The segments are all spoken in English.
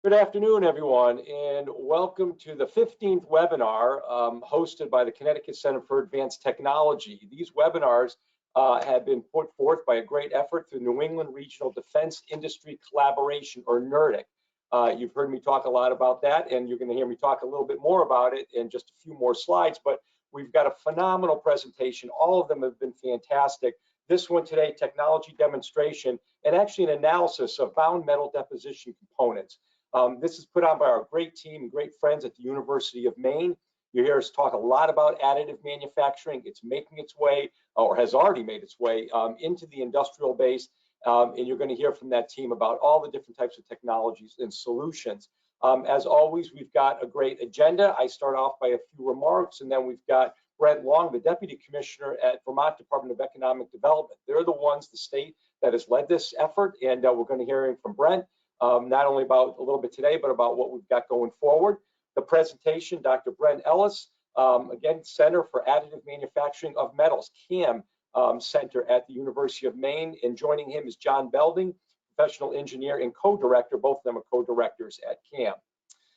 Good afternoon, everyone, and welcome to the 15th webinar hosted by the Connecticut Center for Advanced Technology. These webinars have been put forth by a great effort through New England Regional Defense Industry Collaboration, or NERDC. You've heard me talk a lot about that, and you're going to hear me talk a little bit more about it in just a few more slides, but we've got a phenomenal presentation. All of them have been fantastic. This one today, technology demonstration, and actually an analysis of bound metal deposition components. This is put on by our great team and great friends at the University of Maine. You hear us talk a lot about additive manufacturing. It's making its way, or has already made its way, into the industrial base. And you're going to hear from that team about all the different types of technologies and solutions. As always, we've got a great agenda. I start off by a few remarks, and then we've got Brent Long, the Deputy Commissioner at Vermont Department of Economic Development. They're the ones, the state, that has led this effort, and we're going to hear from Brent. Not only about a little bit today, but about what we've got going forward. The presentation, Dr. Brent Ellis, again, Center for Additive Manufacturing of Metals, CAM Center at the University of Maine, and joining him is John Belding, professional engineer and co-director. Both of them are co-directors at CAM.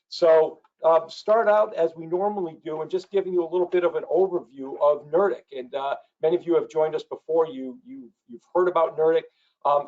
So start out as we normally do, and just giving you a little bit of an overview of NERDC. And many of you have joined us before. You've heard about NERDC.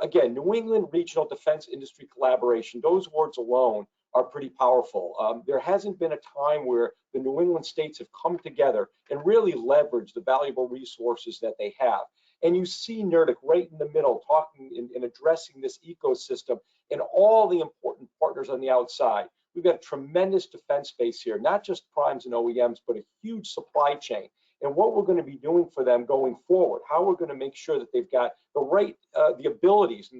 Again, New England Regional Defense Industry Collaboration, those words alone are pretty powerful. There hasn't been a time where the New England states have come together and really leveraged the valuable resources that they have. And you see NERDC right in the middle, talking and addressing this ecosystem and all the important partners on the outside. We've got a tremendous defense base here, not just primes and OEMs, but a huge supply chain. And what we're going to be doing for them going forward, how we're going to make sure that they've got the right, the abilities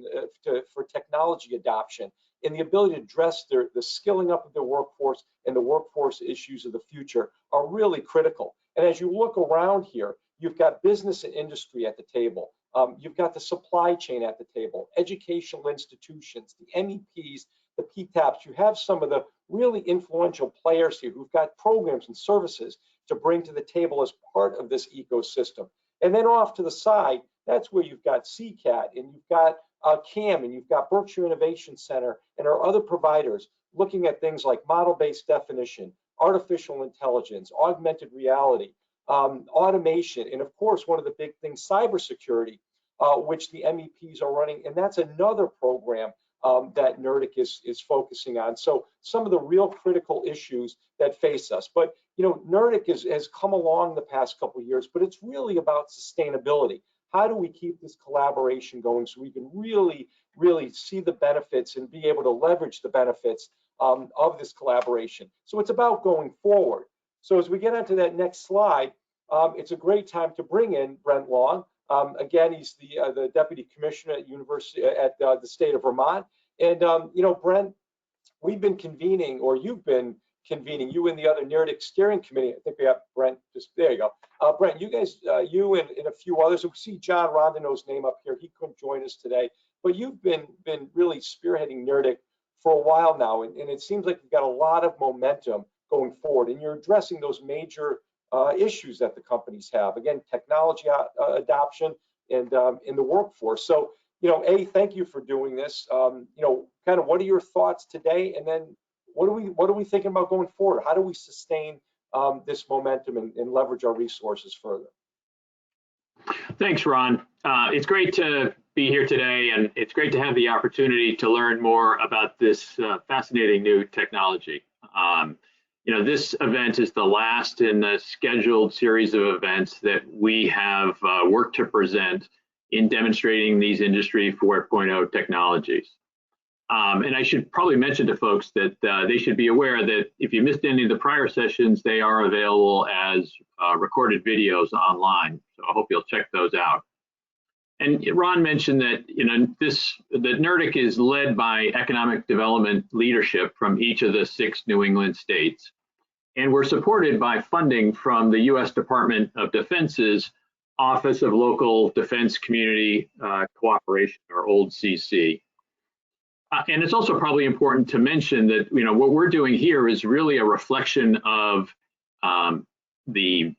for technology adoption, and the ability to address the skilling up of their workforce and the workforce issues of the future are really critical. And as you look around here, you've got business and industry at the table. You've got the supply chain at the table, educational institutions, the MEPs, the PTAPs. You have some of the really influential players here who've got programs and services to bring to the table as part of this ecosystem. And then off to the side, that's where you've got CCAT, and you've got CAM, and you've got Berkshire Innovation Center and our other providers looking at things like model-based definition, artificial intelligence, augmented reality, automation, and of course, one of the big things, cybersecurity, which the MEPs are running, and that's another program that NERDC is focusing on. So some of the real critical issues that face us. But you know, NERDC has come along the past couple of years, but it's really about sustainability. How do we keep this collaboration going so we can really see the benefits and be able to leverage the benefits of this collaboration? So it's about going forward. So as we get onto that next slide, it's a great time to bring in Brent Long. Again, he's the Deputy Commissioner at the state of Vermont. And you know, Brent, we've been convening, or you've been convening, you and the other NERDC steering committee. I think we have Brent, just there you go. Brent, you guys, you and a few others, we see John Rondino's name up here. He couldn't join us today, but you've been really spearheading NERDC for a while now, and it seems like you've got a lot of momentum going forward, and you're addressing those major issues that the companies have. Again, technology adoption and in the workforce. So, you know, thank you for doing this. You know, kind of what are your thoughts today, and then what are we thinking about going forward? How do we sustain this momentum and leverage our resources further? Thanks, Ron. It's great to be here today, and it's great to have the opportunity to learn more about this fascinating new technology. You know, this event is the last in the scheduled series of events that we have worked to present in demonstrating these Industry 4.0 technologies. And I should probably mention to folks that they should be aware that if you missed any of the prior sessions, they are available as recorded videos online. So I hope you'll check those out. And Ron mentioned that, you know, that NERDC is led by economic development leadership from each of the 6 New England states. And we're supported by funding from the U.S. Department of Defense's Office of Local Defense Community Cooperation, or old CC. And it's also probably important to mention that, you know, what we're doing here is really a reflection of the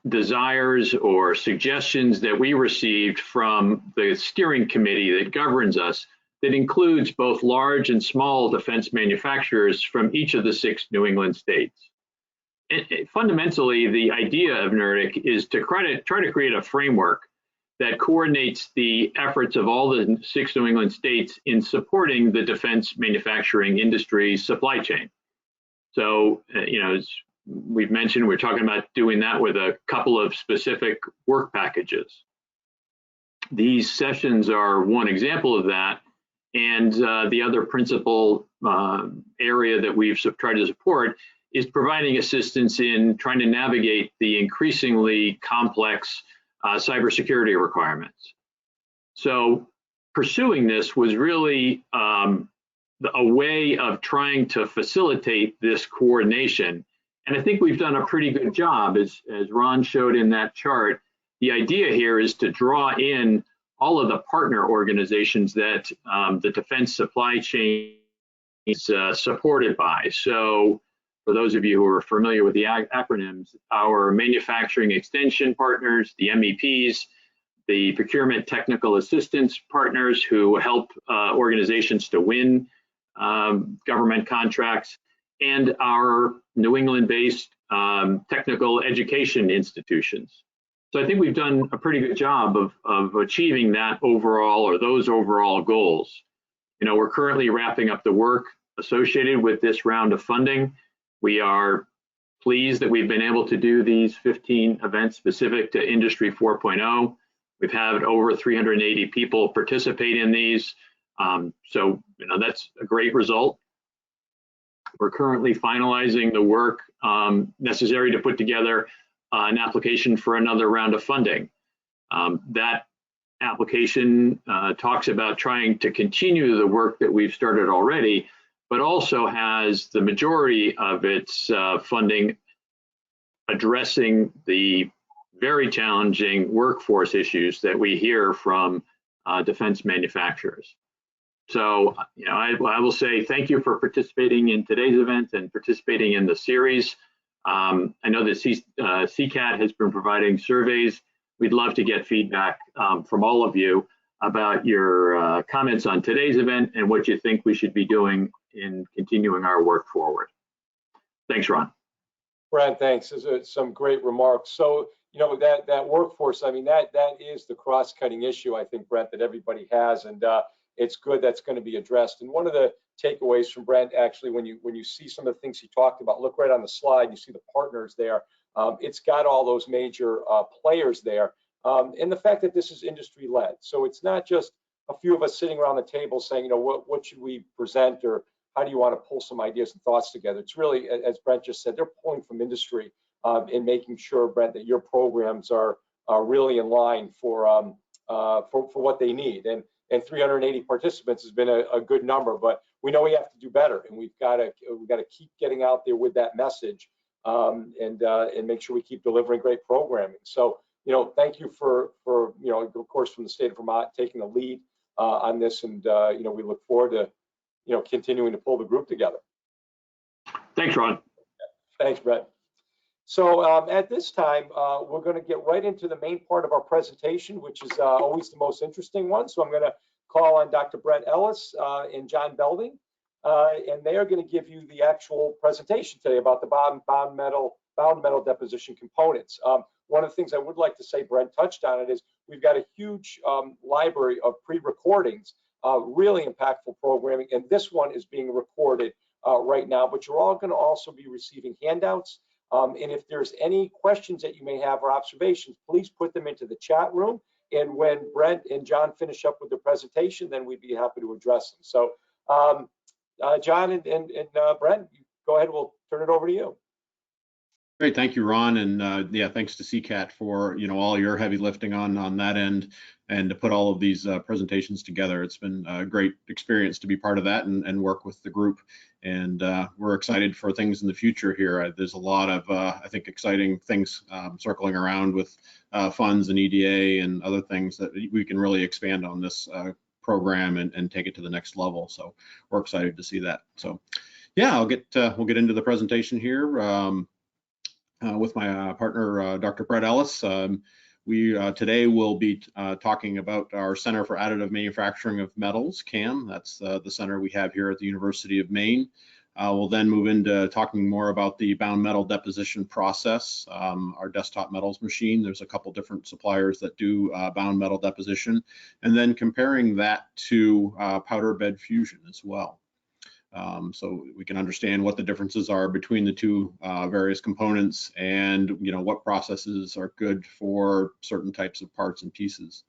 desires or suggestions that we received from the steering committee that governs us, that includes both large and small defense manufacturers from each of the 6 New England states. Fundamentally, the idea of NERDIC is to try to create a framework that coordinates the efforts of all the 6 New England states in supporting the defense manufacturing industry supply chain. So, as we've mentioned, we're talking about doing that with a couple of specific work packages. These sessions are one example of that. And the other principal area that we've tried to support is providing assistance in trying to navigate the increasingly complex cybersecurity requirements. So pursuing this was really a way of trying to facilitate this coordination. And I think we've done a pretty good job, as Ron showed in that chart. The idea here is to draw in all of the partner organizations that the defense supply chain is supported by. So for those of you who are familiar with the acronyms, our manufacturing extension partners, the MEPs, the procurement technical assistance partners who help organizations to win government contracts, and our New England-based technical education institutions. So I think we've done a pretty good job of achieving that overall, or those overall goals. We're currently wrapping up the work associated with this round of funding. We are pleased that we've been able to do these 15 events specific to Industry 4.0. We've had over 380 people participate in these. So that's a great result. We're currently finalizing the work necessary to put together an application for another round of funding. That application talks about trying to continue the work that we've started already, but also has the majority of its funding addressing the very challenging workforce issues that we hear from defense manufacturers. So, I will say thank you for participating in today's event and participating in the series. I know that CCAT has been providing surveys. We'd love to get feedback from all of you about your comments on today's event and what you think we should be doing in continuing our work forward. Thanks, Ron. Brad, thanks. Those are some great remarks. So, that workforce, I mean, that is the cross-cutting issue, I think, Brent, that everybody has, and it's good that's going to be addressed. And one of the takeaways from Brent, actually, when you see some of the things he talked about, look right on the slide, you see the partners there. It's got all those major players there, and the fact that this is industry-led. So it's not just a few of us sitting around the table saying, what should we present, or how do you want to pull some ideas and thoughts together? It's really, as Brent just said, they're pulling from industry and making sure, Brent, that your programs are really in line for what they need. And 380 participants has been a good number, but we know we have to do better, and we've got to keep getting out there with that message, and make sure we keep delivering great programming. So, thank you for of course, from the state of Vermont taking the lead on this, and we look forward to continuing to pull the group together. Thanks, Ron. Thanks, Brett. So at this time, we're going to get right into the main part of our presentation, which is always the most interesting one. So I'm going to call on Dr. Brett Ellis and John Belding, and they are going to give you the actual presentation today about the bound metal deposition components. One of the things I would like to say, Brent touched on it, is we've got a huge library of pre-recordings, really impactful programming, and this one is being recorded right now, but you're all going to also be receiving handouts. And if there's any questions that you may have or observations, please put them into the chat room. And when Brent and John finish up with the presentation, then we'd be happy to address them. So John and Brent, go ahead, we'll turn it over to you. Great, thank you, Ron, and yeah, thanks to CCAT for all your heavy lifting on that end, and to put all of these presentations together. It's been a great experience to be part of that and work with the group, and we're excited for things in the future here. There's a lot of I think exciting things circling around with funds and EDA and other things that we can really expand on this program and take it to the next level. So we're excited to see that. So yeah, we'll get into the presentation here. With my partner, Dr. Brett Ellis. We today will be talking about our Center for Additive Manufacturing of Metals, CAM. That's the center we have here at the University of Maine. We'll then move into talking more about the Bound Metal Deposition process, our desktop metals machine. There's a couple different suppliers that do Bound Metal Deposition, and then comparing that to powder bed fusion as well. So we can understand what the differences are between the two various components, and what processes are good for certain types of parts and pieces.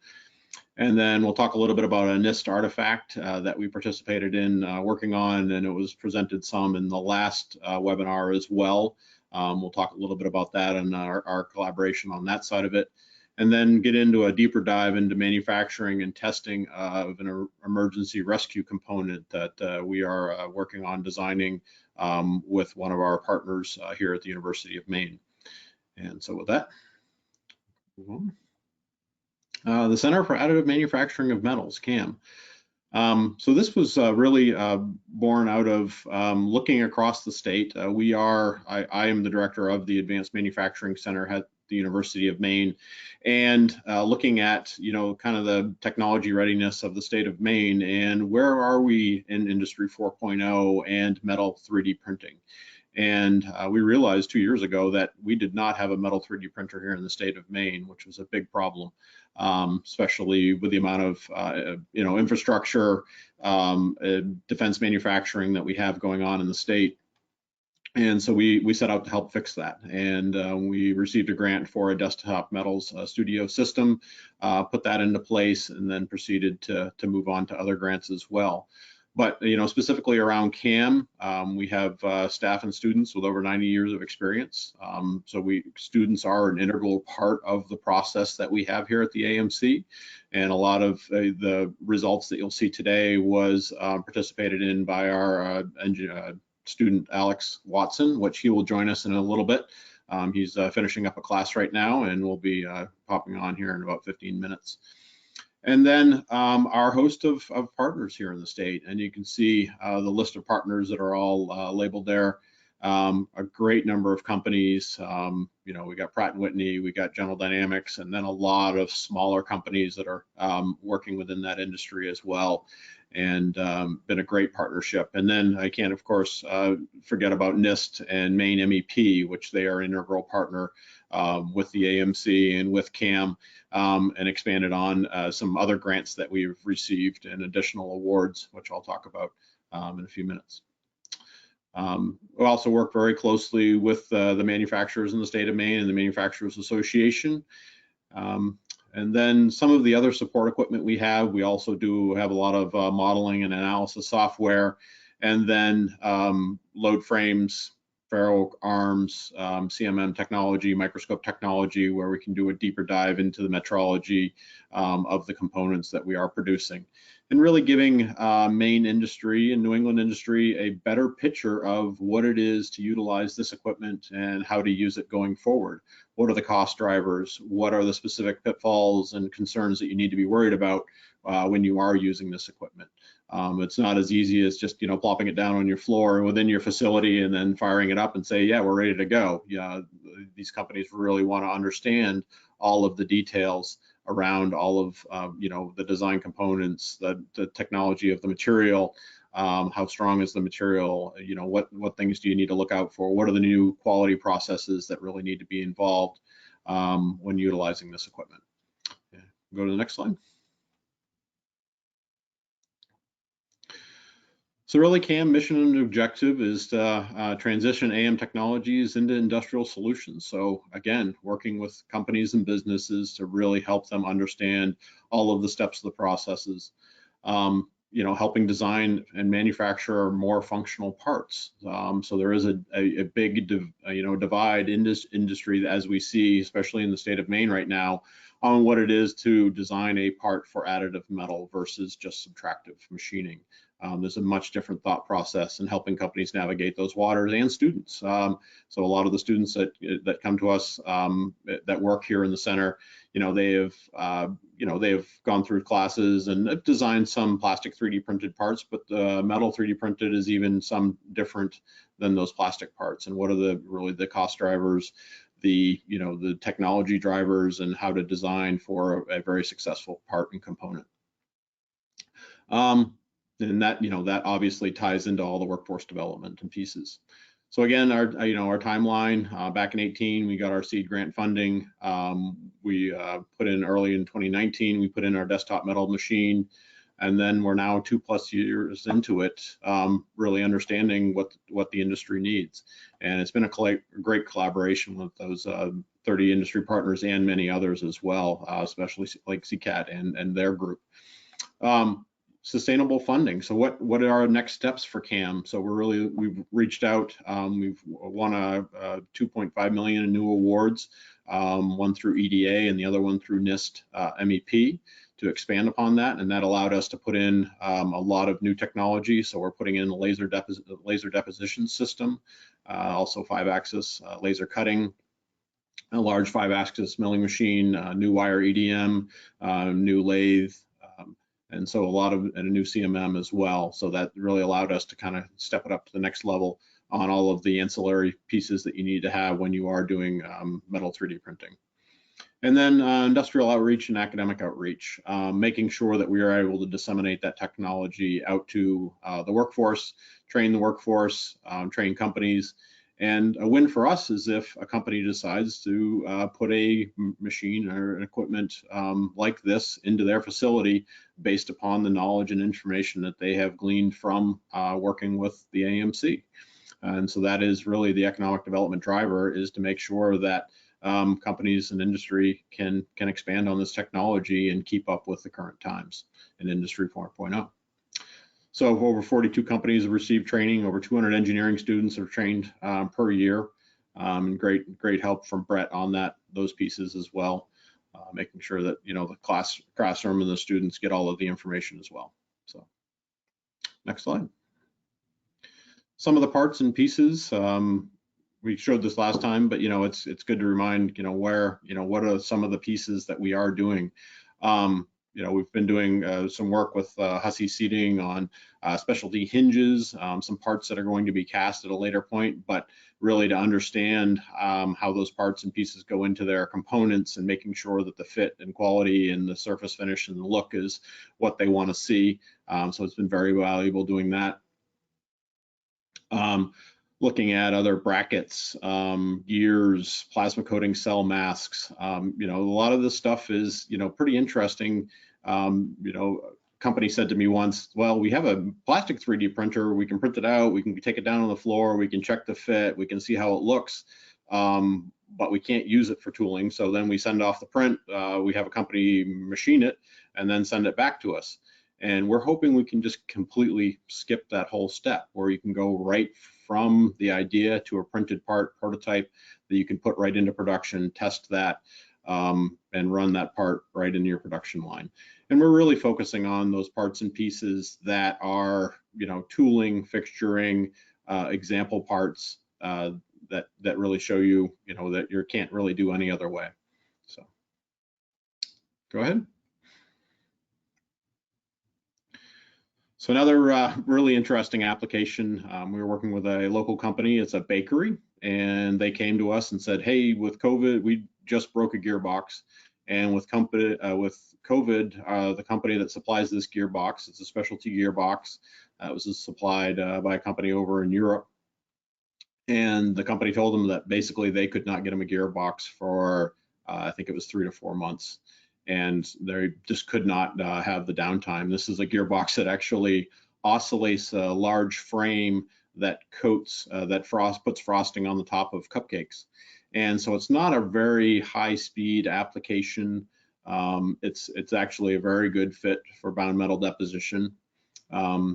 And then we'll talk a little bit about a Nist Artifact that we participated in working on, and it was presented some in the last webinar as well. We'll talk a little bit about that and our collaboration on that side of it, and then get into a deeper dive into manufacturing and testing of an emergency rescue component that we are working on designing with one of our partners here at the University of Maine. And so with that, move on. The Center for Additive Manufacturing of Metals, CAM. So this was really born out of looking across the state. I am the director of the Advanced Manufacturing Center at the University of Maine, and looking at kind of the technology readiness of the state of Maine, and where are we in Industry 4.0 and metal 3D printing. And we realized 2 years ago that we did not have a metal 3D printer here in the state of Maine, which was a big problem, especially with the amount of infrastructure, defense manufacturing that we have going on in the state. And so we set out to help fix that, and we received a grant for a desktop metals studio system, put that into place, and then proceeded to move on to other grants as well. But specifically around CAM, we have staff and students with over 90 years of experience. So students are an integral part of the process that we have here at the AMC, and a lot of the results that you'll see today was participated in by our student Alex Watson, which he will join us in a little bit. He's finishing up a class right now, and will be popping on here in about 15 minutes. And then our host of partners here in the state, and you can see the list of partners that are all labeled there. A great number of companies. We got Pratt & Whitney, we got General Dynamics, and then a lot of smaller companies that are working within that industry as well. And been a great partnership. And then I can't, of course, forget about Nist and Maine MEP, which they are an integral partner with the AMC and with CAM, and expanded on some other grants that we've received and additional awards, which I'll talk about in a few minutes. We also work very closely with the manufacturers in the state of Maine and the Manufacturers Association. And then some of the other support equipment we also do have a lot of modeling and analysis software, and then load frames, ferro arms, CMM technology, microscope technology, where we can do a deeper dive into the metrology of the components that we are producing, and really giving Maine industry and New England industry a better picture of what it is to utilize this equipment and how to use it going forward. What are the cost drivers? What are the specific pitfalls and concerns that you need to be worried about when you are using this equipment? It's not as easy as just plopping it down on your floor within your facility and then firing it up and say, yeah, we're ready to go. Yeah, these companies really want to understand all of the details around all of the design components, the technology of the material, how strong is the material, what things do you need to look out for, what are the new quality processes that really need to be involved when utilizing this equipment. Okay. Go to the next slide. So really, CAM mission and objective is to transition AM technologies into industrial solutions. So again, working with companies and businesses to really help them understand all of the steps of the processes, helping design and manufacture more functional parts. So there is a big divide in this industry, as we see, especially in the state of Maine right now, on what it is to design a part for additive metal versus just subtractive machining. There's a much different thought process in helping companies navigate those waters, and students. So a lot of the students that come to us that work here in the center, they have gone through classes and designed some plastic 3D printed parts, but the metal 3D printed is even some different than those plastic parts. And what are really the cost drivers, the the technology drivers and how to design for a very successful part and component. And that that obviously ties into all the workforce development and pieces. So again, our our timeline, back in 2018, we got our seed grant funding. We put in early in 2019, we put in our desktop metal machine, and then we're now 2+ years into it, really understanding what the industry needs. And it's been a great collaboration with those 30 industry partners and many others as well, especially like CCAT and their group. Sustainable funding. So what are our next steps for CAM? So we've reached out. We've won a 2.5 million in new awards, one through EDA and the other one through Nist MEP, to expand upon that, and that allowed us to put in a lot of new technology. So we're putting in a laser deposition system, also 5-axis laser cutting, a large 5-axis milling machine, new wire EDM, new lathe, and so a new CMM as well. So that really allowed us to kind of step it up to the next level on all of the ancillary pieces that you need to have when you are doing metal 3D printing. And then industrial outreach and academic outreach, making sure that we are able to disseminate that technology out to the workforce, train the workforce, train companies. And a win for us is if a company decides to put a machine or an equipment like this into their facility based upon the knowledge and information that they have gleaned from working with the AMC. And so that is really the economic development driver, is to make sure that companies and industry can expand on this technology and keep up with the current times in Industry 4.0. So over 42 companies have received training, over 200 engineering students are trained per year, and great help from Brett on those pieces as well, making sure that the classroom and the students get all of the information as well. So next slide. Some of the parts and pieces. We showed this last time, but it's good to remind what are some of the pieces that we are doing. We've been doing some work with Hussey Seating on specialty hinges, some parts that are going to be cast at a later point, but really to understand how those parts and pieces go into their components and making sure that the fit and quality and the surface finish and the look is what they want to see. So it's been very valuable doing that. Looking at other brackets, gears, plasma coating cell masks, a lot of this stuff is, pretty interesting. Company said to me once, well, we have a plastic 3D printer, we can print it out, we can take it down on the floor, we can check the fit, we can see how it looks, but we can't use it for tooling. So then we send off the print, we have a company machine it, and then send it back to us. And we're hoping we can just completely skip that whole step, where you can go right from the idea to a printed part prototype that you can put right into production, test that, and run that part right into your production line. And we're really focusing on those parts and pieces that are, tooling, fixturing, example parts that really show you, that you can't really do any other way. So go ahead. So another really interesting application, we were working with a local company. It's a bakery, and they came to us and said, hey, with COVID, we just broke a gearbox, and with COVID, the company that supplies this gearbox, it's a specialty gearbox, it was supplied by a company over in Europe, and the company told them that basically they could not get them a gearbox for, I think it was 3 to 4 months. And they just could not have the downtime. This is a gearbox that actually oscillates a large frame that coats, puts frosting on the top of cupcakes. And so it's not a very high-speed application. It's actually a very good fit for bound metal deposition.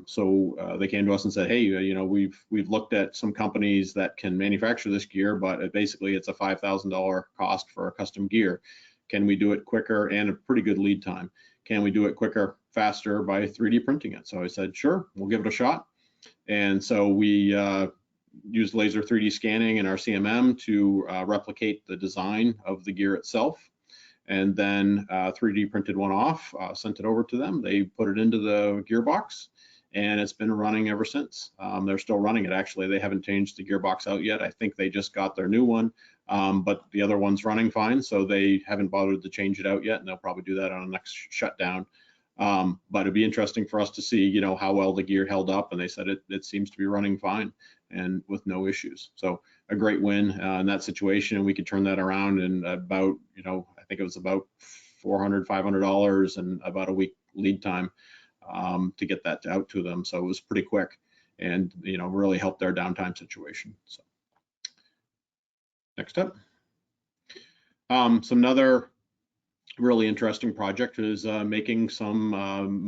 So they came to us and said, hey, we've looked at some companies that can manufacture this gear, but basically it's a $5,000 cost for a custom gear. Can we do it quicker and a pretty good lead time? Can we do it quicker, faster by 3D printing it? So I said, sure, we'll give it a shot. And so we used laser 3D scanning in our CMM to replicate the design of the gear itself, and then 3D printed one off, sent it over to them. They put it into the gearbox, and it's been running ever since. They're still running it, actually. They haven't changed the gearbox out yet. I think they just got their new one, but the other one's running fine, so they haven't bothered to change it out yet, and they'll probably do that on the next shutdown. But it'd be interesting for us to see, you know, how well the gear held up, and they said it seems to be running fine and with no issues. So a great win in that situation, and we could turn that around in about, you know, I think it was about $400, $500 and about a week lead time to get that out to them. So it was pretty quick, and, you know, really helped their downtime situation. So next up, another really interesting project is making some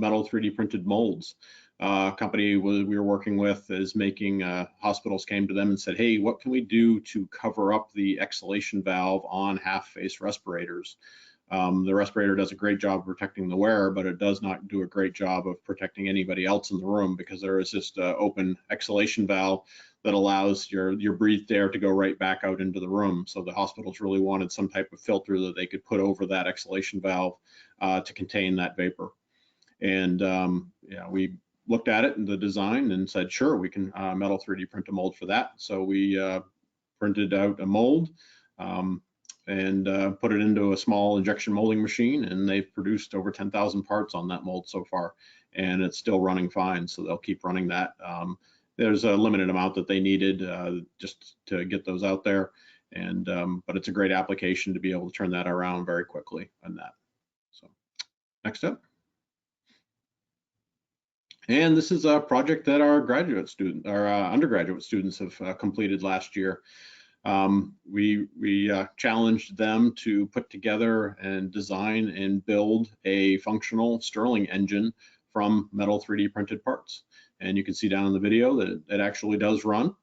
metal 3D printed molds. Company we were working with is making, hospitals came to them and said, hey, what can we do to cover up the exhalation valve on half-face respirators? The respirator does a great job of protecting the wearer, but it does not do a great job of protecting anybody else in the room, because there is this open exhalation valve that allows your breathed air to go right back out into the room. So the hospitals really wanted some type of filter that they could put over that exhalation valve to contain that vapor. And yeah, we looked at it in the design and said, sure, we can metal 3D print a mold for that. So we printed out a mold and put it into a small injection molding machine, and they've produced over 10,000 parts on that mold so far, and it's still running fine, so they'll keep running that. There's a limited amount that they needed just to get those out there, and but it's a great application to be able to turn that around very quickly on that. So next up. And this is a project that our graduate student, our undergraduate students have completed last year. We challenged them to put together and design and build a functional Stirling engine from metal 3D printed parts. And you can see down in the video that it actually does run.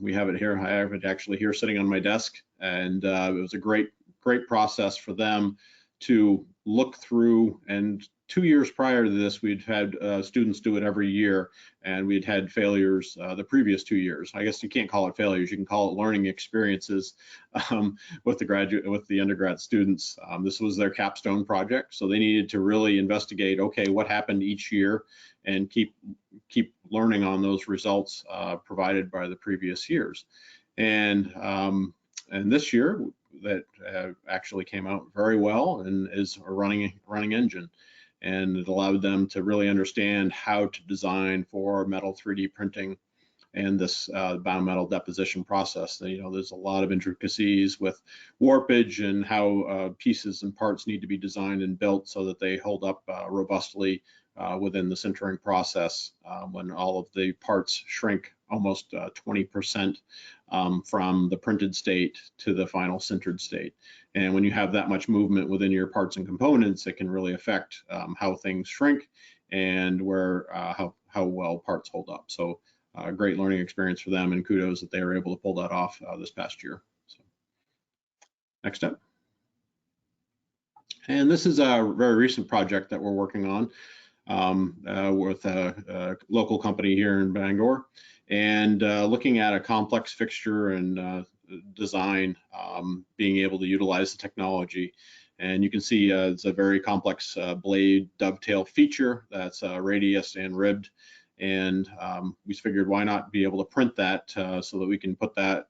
We have it here. I have it actually here sitting on my desk, and it was a great process for them to look through. And 2 years prior to this, we'd had students do it every year, and we'd had failures the previous 2 years. I guess you can't call it failures, you can call it learning experiences with the undergrad students. This was their capstone project, so they needed to really investigate, okay, what happened each year, and keep learning on those results provided by the previous years. And this year, that actually came out very well and is a running engine. And it allowed them to really understand how to design for metal 3D printing and this bound metal deposition process. You know, there's a lot of intricacies with warpage and how pieces and parts need to be designed and built so that they hold up robustly within the sintering process when all of the parts shrink almost 20% from the printed state to the final sintered state. And when you have that much movement within your parts and components, it can really affect how things shrink and where how well parts hold up. So a great learning experience for them, and kudos that they were able to pull that off this past year. So, next up. And this is a very recent project that we're working on with a local company here in Bangor, and looking at a complex fixture and design, being able to utilize the technology. And you can see it's a very complex blade dovetail feature that's radius and ribbed. And we figured, why not be able to print that so that we can put that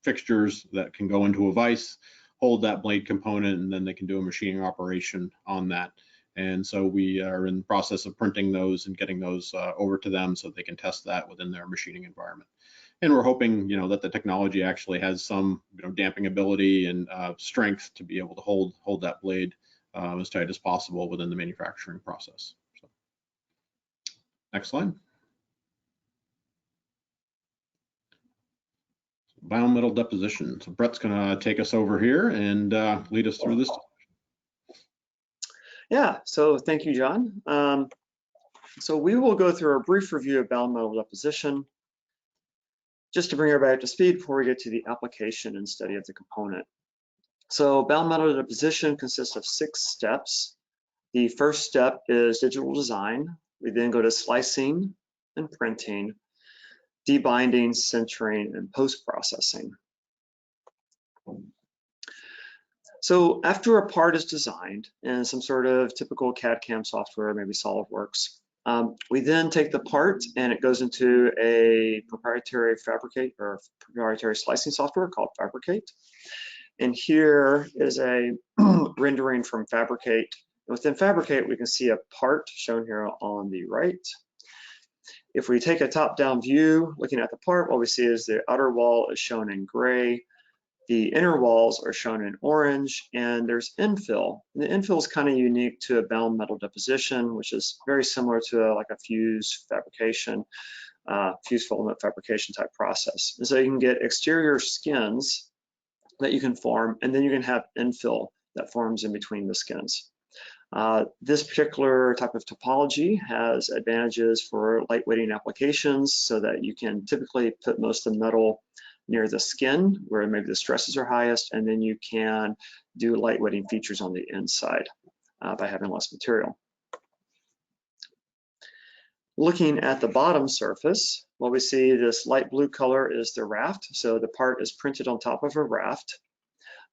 fixtures that can go into a vise, hold that blade component, and then they can do a machining operation on that. And so we are in the process of printing those and getting those over to them so they can test that within their machining environment. And we're hoping, you know, that the technology actually has some, you know, damping ability and strength to be able to hold that blade as tight as possible within the manufacturing process. So, next slide. Bound metal deposition. So Brett's going to take us over here and lead us through this. Yeah, so thank you, John. So we will go through a brief review of bound metal deposition, just to bring everybody up to speed before we get to the application and study of the component. So bound metal deposition consists of 6 steps. The first step is digital design. We then go to slicing and printing, debinding, sintering, and post-processing. So after a part is designed in some sort of typical CAD/CAM software, maybe SolidWorks, We then take the part and it goes into a proprietary Fabricate or proprietary slicing software called Fabricate. And here is a rendering from Fabricate. Within Fabricate, we can see a part shown here on the right. If we take a top-down view looking at the part, what we see is the outer wall is shown in gray, the inner walls are shown in orange, and there's infill. And the infill is kind of unique to a bound metal deposition, which is very similar to like a fuse fabrication, fuse filament fabrication type process. And so you can get exterior skins that you can form, and then you can have infill that forms in between the skins. This particular type of topology has advantages for lightweighting applications so that you can typically put most of the metal near the skin where maybe the stresses are highest, and then you can do lightweighting features on the inside by having less material. Looking at the bottom surface, what we see this light blue color is the raft. So the part is printed on top of a raft.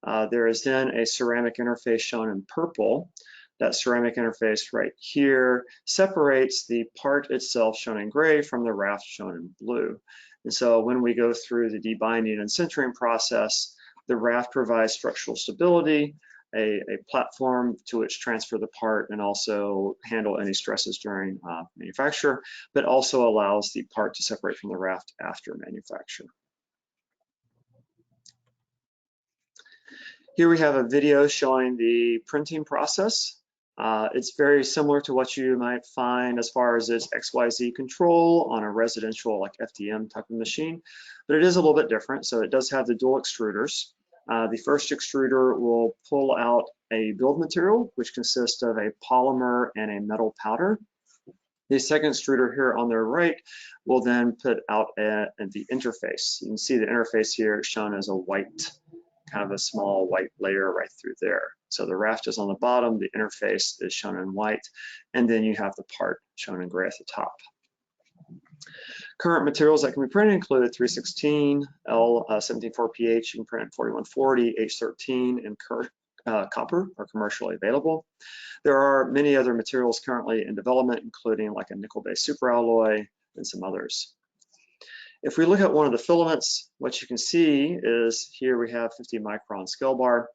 There is then a ceramic interface shown in purple. That ceramic interface right here separates the part itself shown in gray from the raft shown in blue. And so when we go through the debinding and sintering process, the raft provides structural stability, a platform to which transfer the part and also handle any stresses during manufacture, but also allows the part to separate from the raft after manufacture. Here we have a video showing the printing process. It's very similar to what you might find as far as its XYZ control on a residential like FDM type of machine, but it is a little bit different. So it does have the dual extruders. The first extruder will pull out a build material, which consists of a polymer and a metal powder. The second extruder here on the right will then put out the interface. You can see the interface here shown as a white, kind of a small white layer right through there. So the raft is on the bottom, the interface is shown in white, and then you have the part shown in gray at the top. Current materials that can be printed include 316, L174PH, you can print 4140, H13, and copper are commercially available. There are many other materials currently in development, including like a nickel-based superalloy and some others. If we look at one of the filaments, what you can see is here we have 50 micron scale bar,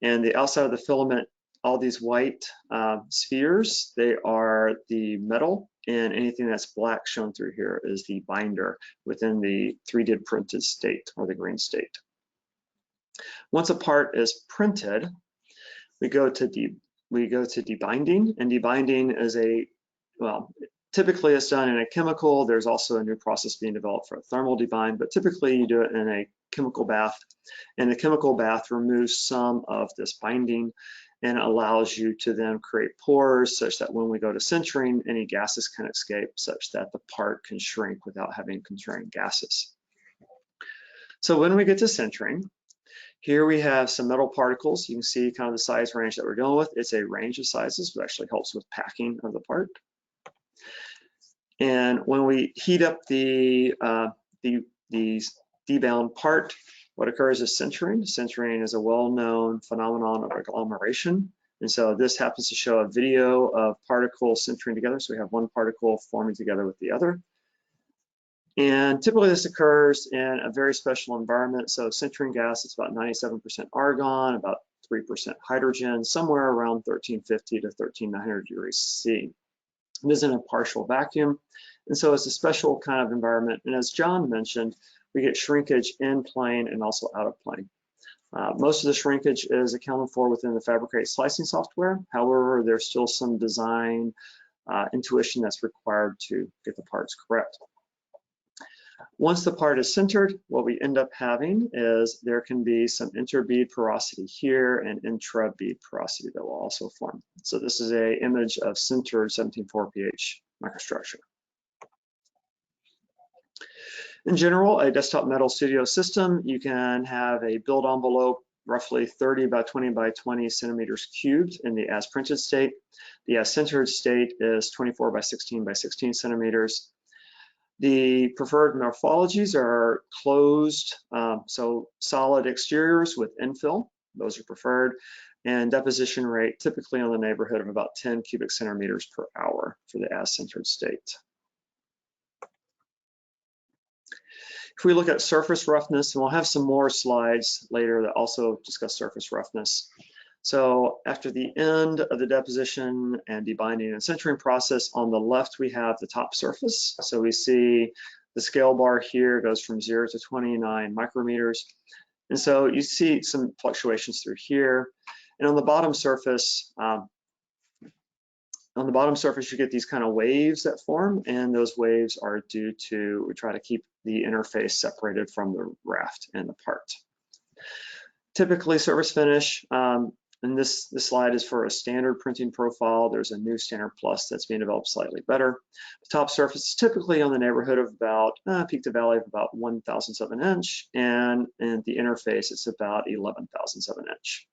and the outside of the filament, all these white spheres, they are the metal, and anything that's black shown through here is the binder within the 3D printed state or the green state. Once a part is printed, we go to debinding, and debinding is typically it's done in a chemical. There's also a new process being developed for a thermal debind, but typically you do it in a chemical bath, and the chemical bath removes some of this binding and allows you to then create pores such that when we go to sintering, any gases can escape such that the part can shrink without having constrained gases. So when we get to sintering, here we have some metal particles. You can see kind of the size range that we're dealing with. It's a range of sizes, which actually helps with packing of the part. And when we heat up the debound part, what occurs is sintering. Sintering is a well-known phenomenon of agglomeration. And so this happens to show a video of particles sintering together. So we have one particle forming together with the other. And typically this occurs in a very special environment. So sintering gas, it's about 97% argon, about 3% hydrogen, somewhere around 1350 to 1300 degrees C. It is in a partial vacuum. And so it's a special kind of environment. And as John mentioned, we get shrinkage in plane and also out of plane. Most of the shrinkage is accounted for within the Fabricate slicing software. However, there's still some design intuition that's required to get the parts correct. Once the part is sintered, what we end up having is there can be some interbead porosity here and intra-bead porosity that will also form. So this is an image of sintered 17.4 microstructure. In general, a desktop metal studio system, you can have a build envelope roughly 30 by 20 by 20 centimeters cubed in the as printed state. The as sintered state is 24 by 16 by 16 centimeters. The preferred morphologies are closed, so solid exteriors with infill. Those are preferred. and deposition rate typically in the neighborhood of about 10 cubic centimeters per hour for the as-sintered state. If we look at surface roughness, and we'll have some more slides later that also discuss surface roughness. So after the end of the deposition and debinding and sintering process, on the left we have the top surface. So we see the scale bar here goes from 0 to 29 micrometers. And so you see some fluctuations through here. And on the bottom surface, you get these kind of waves that form, and those waves are due to, we try to keep the interface separated from the raft and the part. Typically surface finish, and this slide is for a standard printing profile. There's a new standard plus that's being developed slightly better. The top surface is typically on the neighborhood of about peak to valley of about 1,000th of an inch, and in the interface it's about 11,000th of an inch.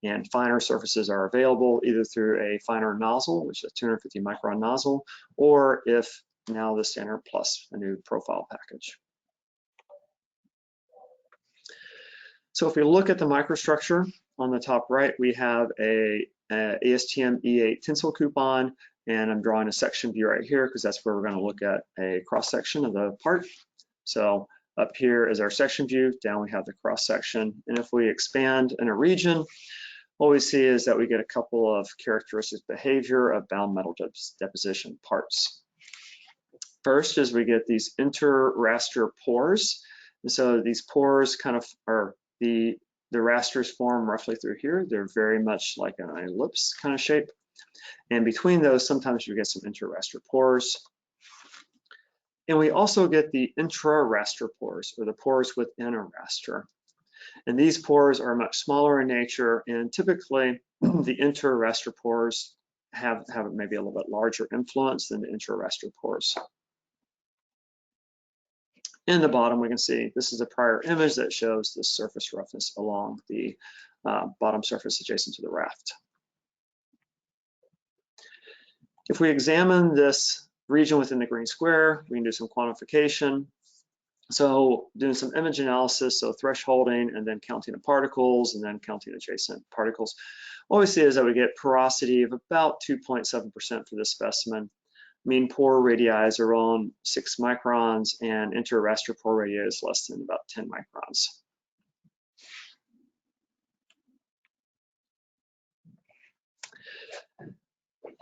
And finer surfaces are available either through a finer nozzle, which is a 250 micron nozzle, or if now the standard plus, a new profile package. So if we look at the microstructure, on the top right, we have a ASTM E8 tinsel coupon, and I'm drawing a section view right here because that's where we're going to look at a cross section of the part. So up here is our section view, down we have the cross section, and if we expand in a region, what we see is that we get a couple of characteristic behavior of bound metal deposition parts. First is we get these inter-raster pores, and so these pores kind of are the rasters form roughly through here. They're very much like an ellipse kind of shape. And between those, sometimes you get some inter-raster pores. And we also get the intra-raster pores, or the pores within a raster. And these pores are much smaller in nature, and typically the inter-raster pores have maybe a little bit larger influence than the intra-raster pores. In the bottom, we can see this is a prior image that shows the surface roughness along the bottom surface adjacent to the raft. If we examine this region within the green square, we can do some quantification. So doing some image analysis, so thresholding and then counting the particles and then counting adjacent particles. What we see is that we get porosity of about 2.7% for this specimen. Mean pore radii is around 6 microns, and inter-raster pore radii is less than about 10 microns.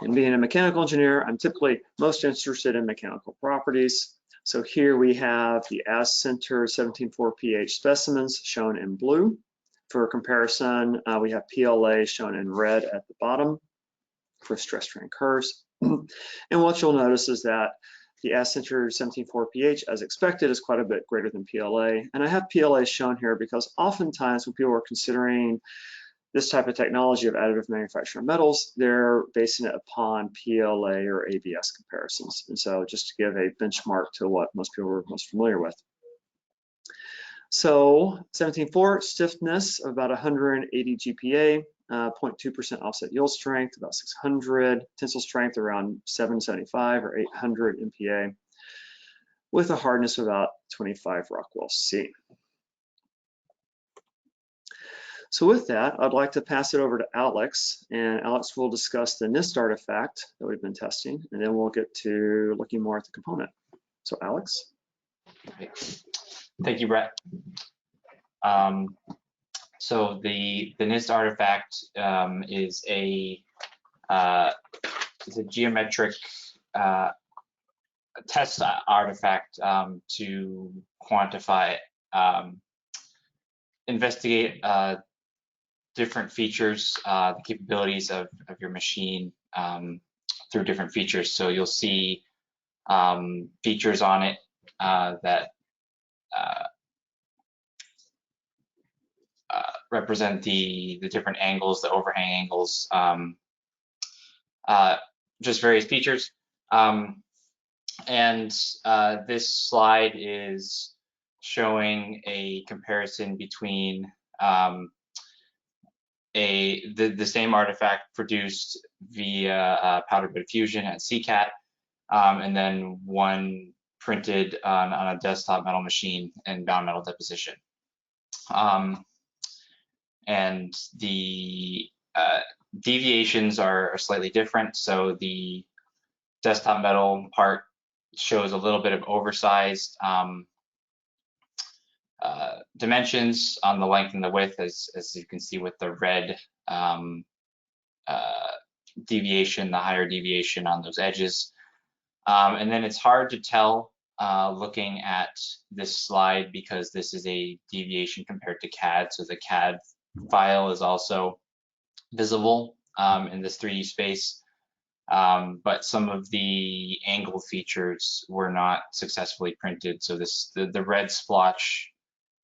And being a mechanical engineer, I'm typically most interested in mechanical properties. So here we have the as-sintered 17.4 pH specimens shown in blue. For comparison, we have PLA shown in red at the bottom for stress strain curves. And what you'll notice is that the as-sintered 17.4 pH, as expected, is quite a bit greater than PLA. And I have PLA shown here because oftentimes when people are considering this type of technology of additive manufacturing metals, they're basing it upon PLA or ABS comparisons. And so just to give a benchmark to what most people are most familiar with. So 17.4 stiffness of about 180 GPa, 0.2% offset yield strength, about 600, tensile strength around 775 or 800 MPa, with a hardness of about 25 Rockwell C. So with that, I'd like to pass it over to Alex, and Alex will discuss the Nist artifact that we've been testing, and then we'll get to looking more at the component. So Alex. Thank you, Brett. So the Nist artifact is a geometric test artifact to quantify, investigate different features, the capabilities of your machine through different features. So you'll see features on it that represent the different angles, the overhang angles, just various features. And this slide is showing a comparison between the same artifact produced via Powderbed fusion at CCAT, and then one printed on a desktop metal machine and bound metal deposition. and the deviations are slightly different. So the desktop metal part shows a little bit of oversized dimensions on the length and the width, as you can see with the red deviation, the higher deviation on those edges. And then it's hard to tell looking at this slide because this is a deviation compared to CAD. So the CAD file is also visible in this 3D space. But some of the angled features were not successfully printed. So the red splotch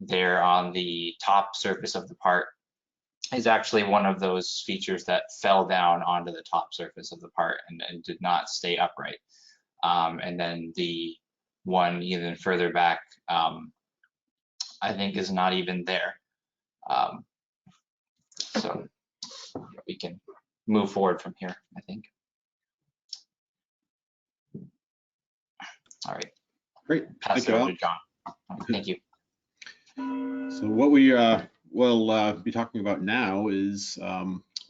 there on the top surface of the part is actually one of those features that fell down onto the top surface of the part and did not stay upright. And then the one even further back, I think is not even there. So we can move forward from here, I think. All right. Great. Pass it over to John. Thank you. So what we will be talking about now is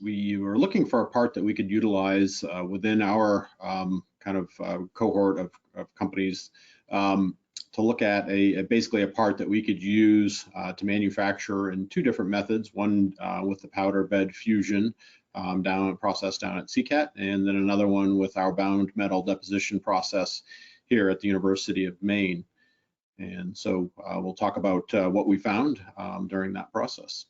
we were looking for a part that we could utilize within our kind of cohort of companies to look at basically a part that we could use to manufacture in two different methods. One with the Powderbed fusion process down at CCAT, and then another one with our Bound Metal Deposition process here at the University of Maine. And so we'll talk about what we found during that process.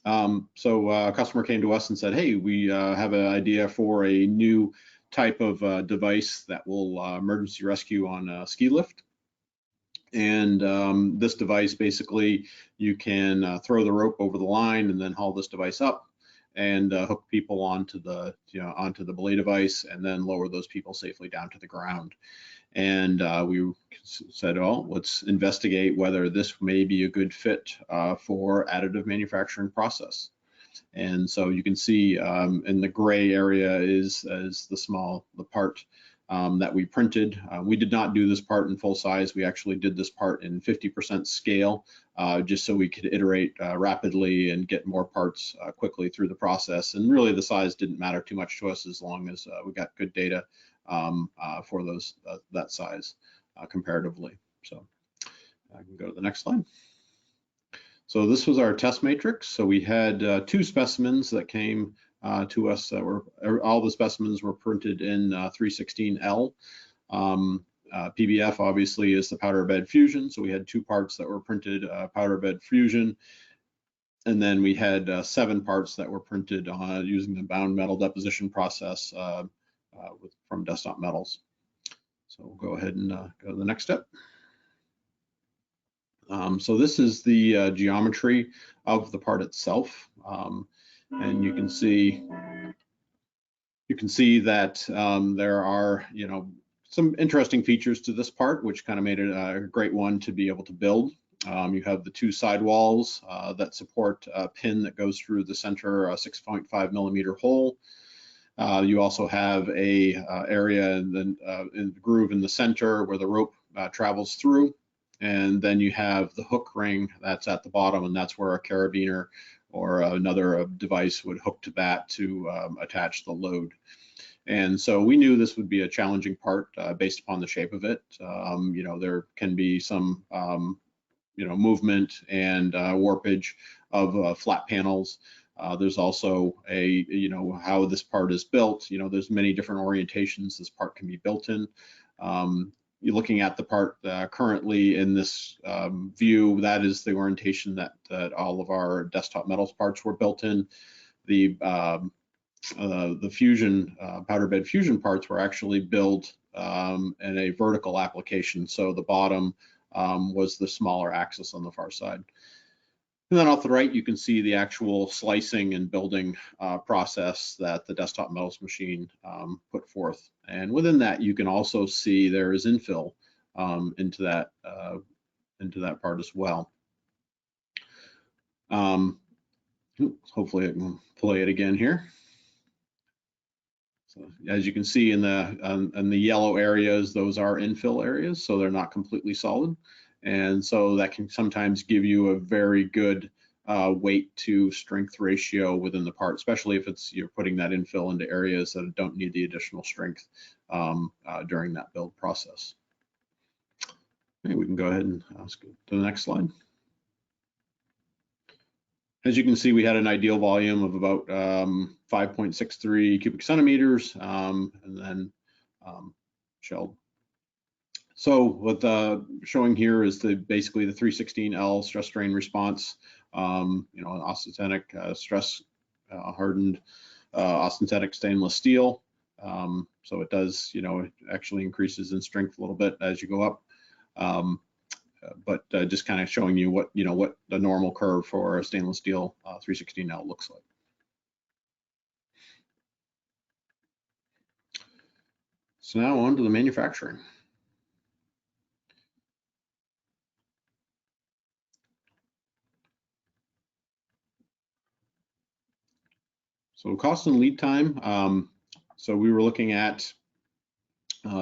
So a customer came to us and said, hey, we have an idea for a new type of device that will emergency rescue on a ski lift. And this device, basically, you can throw the rope over the line and then haul this device up and hook people onto the belay device and then lower those people safely down to the ground. And we said, oh, let's investigate whether this may be a good fit for additive manufacturing process. And so you can see in the gray area is the part that we printed. We did not do this part in full size. We actually did this part in 50% scale, just so we could iterate rapidly and get more parts quickly through the process. And really the size didn't matter too much to us as long as we got good data for that size comparatively. So I can go to the next slide. So this was our test matrix. So we had 2 specimens that came to us that were, all the specimens were printed in 316L. PBF obviously is the Powderbed fusion. So we had 2 parts that were printed Powderbed fusion. And then we had 7 parts that were printed using the Bound Metal Deposition process from Desktop Metals. So we'll go ahead and go to the next step. So this is the geometry of the part itself, and you can see that there are some interesting features to this part, which kind of made it a great one to be able to build. You have the 2 sidewalls that support a pin that goes through the center 6.5 millimeter hole. You also have a area in the groove in the center where the rope travels through. And then you have the hook ring that's at the bottom, and that's where a carabiner or another device would hook to that to attach the load. And so we knew this would be a challenging part based upon the shape of it. There can be some movement and warpage of flat panels. There's also how this part is built. There's many different orientations this part can be built in. You're looking at the part currently in this view, that is the orientation that all of our Desktop Metals parts were built in. The fusion, Powderbed fusion parts were actually built in a vertical application. So the bottom was the smaller axis on the far side. And then off the right, you can see the actual slicing and building process that the Desktop Metals machine put forth. And within that, you can also see there is infill into that part as well. Hopefully I can play it again here. So as you can see in the yellow areas, those are infill areas, so they're not completely solid. And so that can sometimes give you a very good weight to strength ratio within the part, especially if you're putting that infill into areas that don't need the additional strength during that build process. Okay, we can go ahead and let's go to the next slide. As you can see, we had an ideal volume of about 5.63 cubic centimeters, and then shelled. So what showing here is basically the 316L stress strain response. An austenitic stress hardened austenitic stainless steel. So it does, it actually increases in strength a little bit as you go up. But just kind of showing you what the normal curve for a stainless steel 316L looks like. So now on to the manufacturing. So cost and lead time. So we were looking at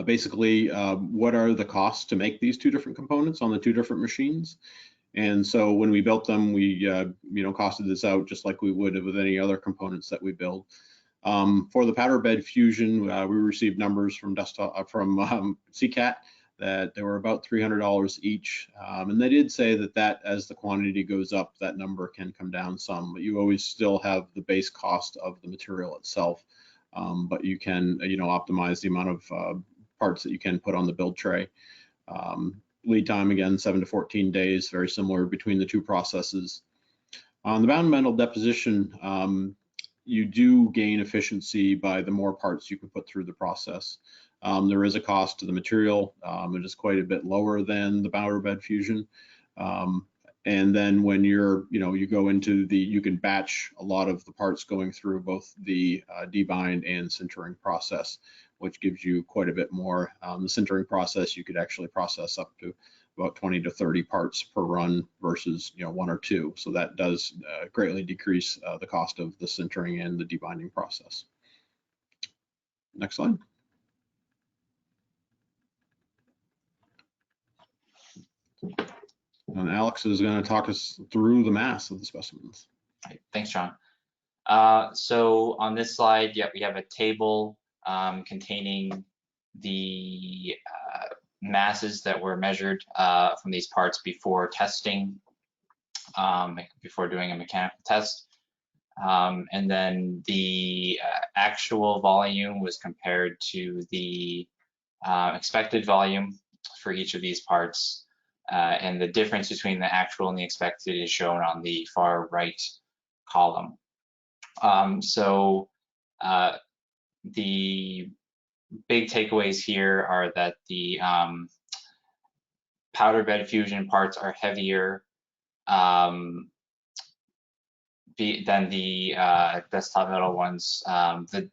basically what are the costs to make these two different components on the two different machines. And so when we built them, we costed this out just like we would with any other components that we build. For the powder bed fusion, we received numbers from CCAT that they were about $300 each. And they did say that as the quantity goes up, that number can come down some, but you always still have the base cost of the material itself. But you can, optimize the amount of parts that you can put on the build tray. Lead time, again, 7 to 14 days, very similar between the two processes. On the bound metal deposition, you do gain efficiency by the more parts you can put through the process. There is a cost to the material. It is quite a bit lower than the powderbed fusion. And then when you go into you can batch a lot of the parts going through both the debind and sintering process, which gives you quite a bit more. The sintering process, you could actually process up to about 20 to 30 parts per run versus 1 or 2. So that does greatly decrease the cost of the sintering and the debinding process. Next slide. And Alex is going to talk us through the mass of the specimens. Right. Thanks, John. So on this slide, we have a table containing the masses that were measured from these parts before testing, before doing a mechanical test. And then the actual volume was compared to the expected volume for each of these parts. And the difference between the actual and the expected is shown on the far right column. The big takeaways here are that the powder bed fusion parts are heavier than the desktop metal ones. The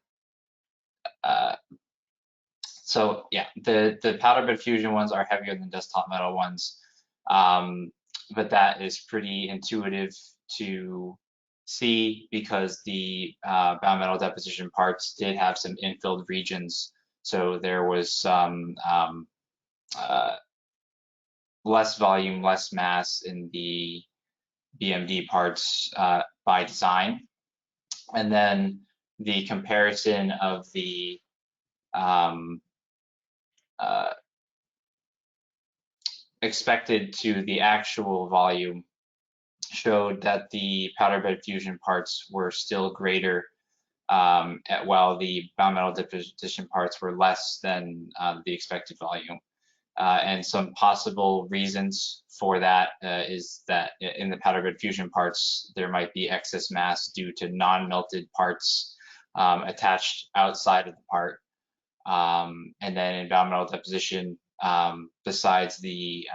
powder bed fusion ones are heavier than desktop metal ones, but that is pretty intuitive to see because the bound metal deposition parts did have some infilled regions, so there was some less volume, less mass in the BMD parts by design. And then the comparison of the expected to the actual volume showed that the powder bed fusion parts were still greater, while the bound metal deposition parts were less than the expected volume. And some possible reasons for that is that in the powder bed fusion parts, there might be excess mass due to non-melted parts attached outside of the part. And then in bound metal deposition, besides the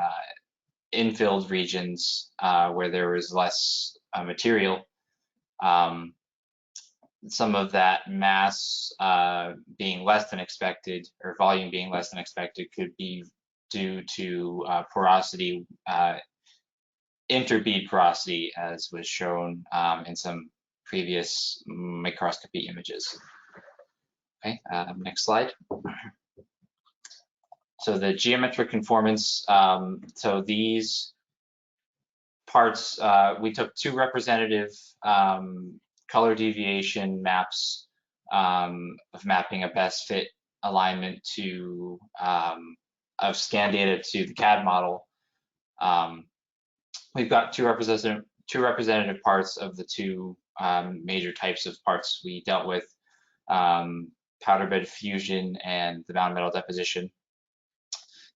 infilled regions where there was less material, some of that mass being less than expected, or volume being less than expected, could be due to porosity, interbead porosity, as was shown in some previous microscopy images. Okay, next slide. So the geometric conformance, so these parts, we took 2 representative color deviation maps of mapping a best fit alignment to of scan data to the CAD model. We've got two representative parts of the 2 major types of parts we dealt with, Powderbed fusion and the Bound Metal Deposition.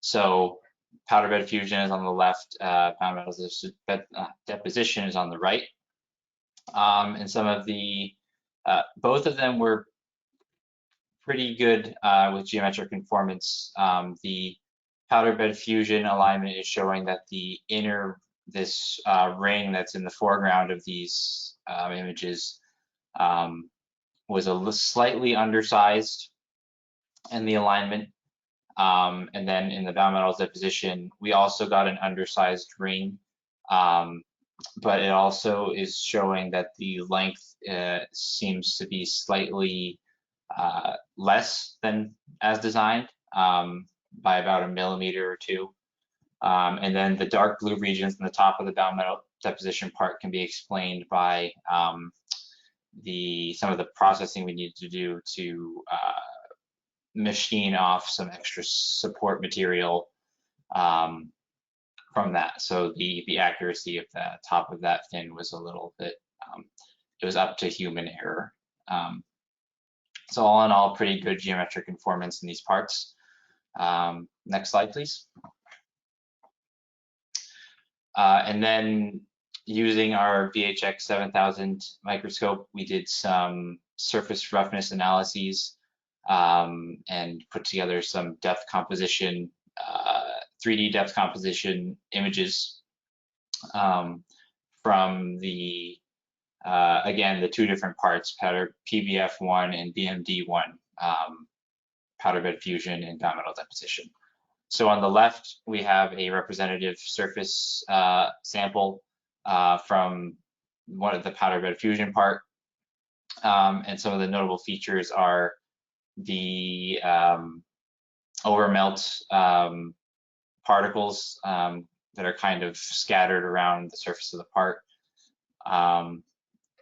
So Powderbed fusion is on the left, Bound Metal Deposition is on the right. And some of the, both of them were pretty good with geometric conformance. The Powderbed fusion alignment is showing that the this ring that's in the foreground of these images was slightly undersized in the alignment. And then in the Bound Metal Deposition, we also got an undersized ring, but it also is showing that the length seems to be slightly less than as designed, by about 1 millimeter or 2. And then the dark blue regions in the top of the Bound Metal Deposition part can be explained by some of the processing we need to do to machine off some extra support material from that. So the accuracy of the top of that fin was a little bit, it was up to human error. So all in all, pretty good geometric conformance in these parts. Next slide, please. And then using our VHX 7000 microscope, we did some surface roughness analyses and put together some depth composition, 3D depth composition images from the, again, the 2 different parts, PBF1 and BMD1, Powderbed fusion and Bound Metal Deposition. So on the left, we have a representative surface sample from one of the Powderbed fusion part. And some of the notable features are the overmelt particles that are kind of scattered around the surface of the part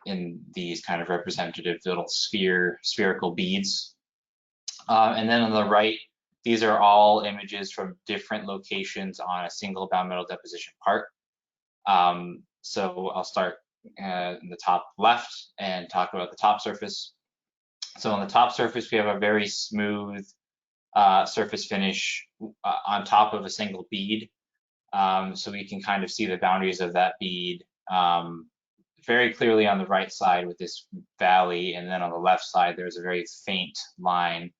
in these kind of representative little spherical beads. And then on the right, these are all images from different locations on a single Bound Metal Deposition part. So I'll start in the top left and talk about the top surface. So on the top surface, we have a very smooth surface finish on top of a single bead. So we can kind of see the boundaries of that bead very clearly on the right side with this valley, and then on the left side, there's a very faint line.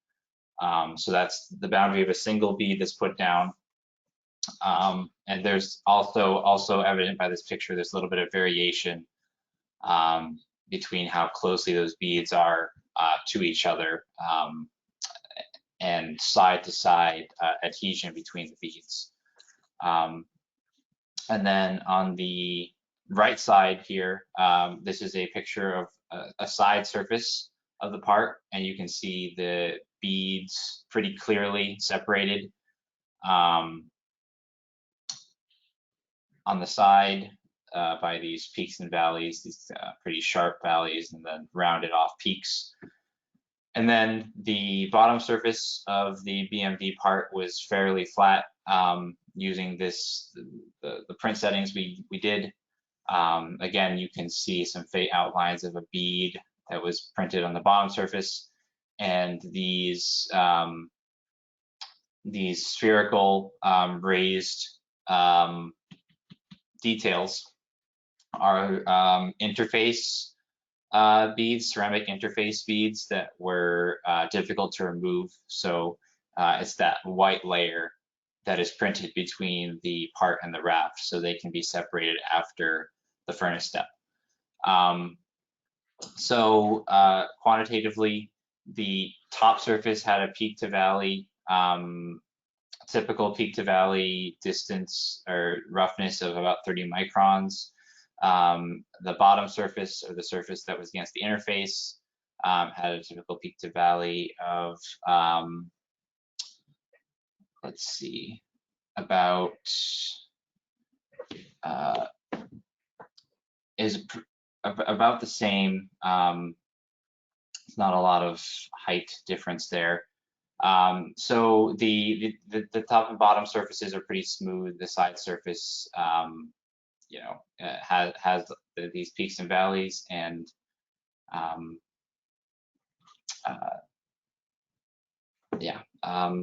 So that's the boundary of a single bead that's put down. And there's also evident by this picture, there's a little bit of variation between how closely those beads are to each other, and side to side adhesion between the beads. And then on the right side here, this is a picture of a side surface of the part, and you can see the beads pretty clearly separated on the side by these peaks and valleys, these pretty sharp valleys and then rounded off peaks. And then the bottom surface of the BMD part was fairly flat using the print settings we did. Again, you can see some faint outlines of a bead that was printed on the bottom surface, and these spherical raised details are interface beads, ceramic interface beads that were difficult to remove. So it's that white layer that is printed between the part and the raft, so they can be separated after the furnace step. So quantitatively, the top surface had a peak to valley, typical peak to valley distance or roughness of about 30 microns. The bottom surface, or the surface that was against the interface, had a typical peak to valley of, let's see, about is about the same. It's not a lot of height difference there. So the top and bottom surfaces are pretty smooth. The side surface, you know, has these peaks and valleys, and yeah.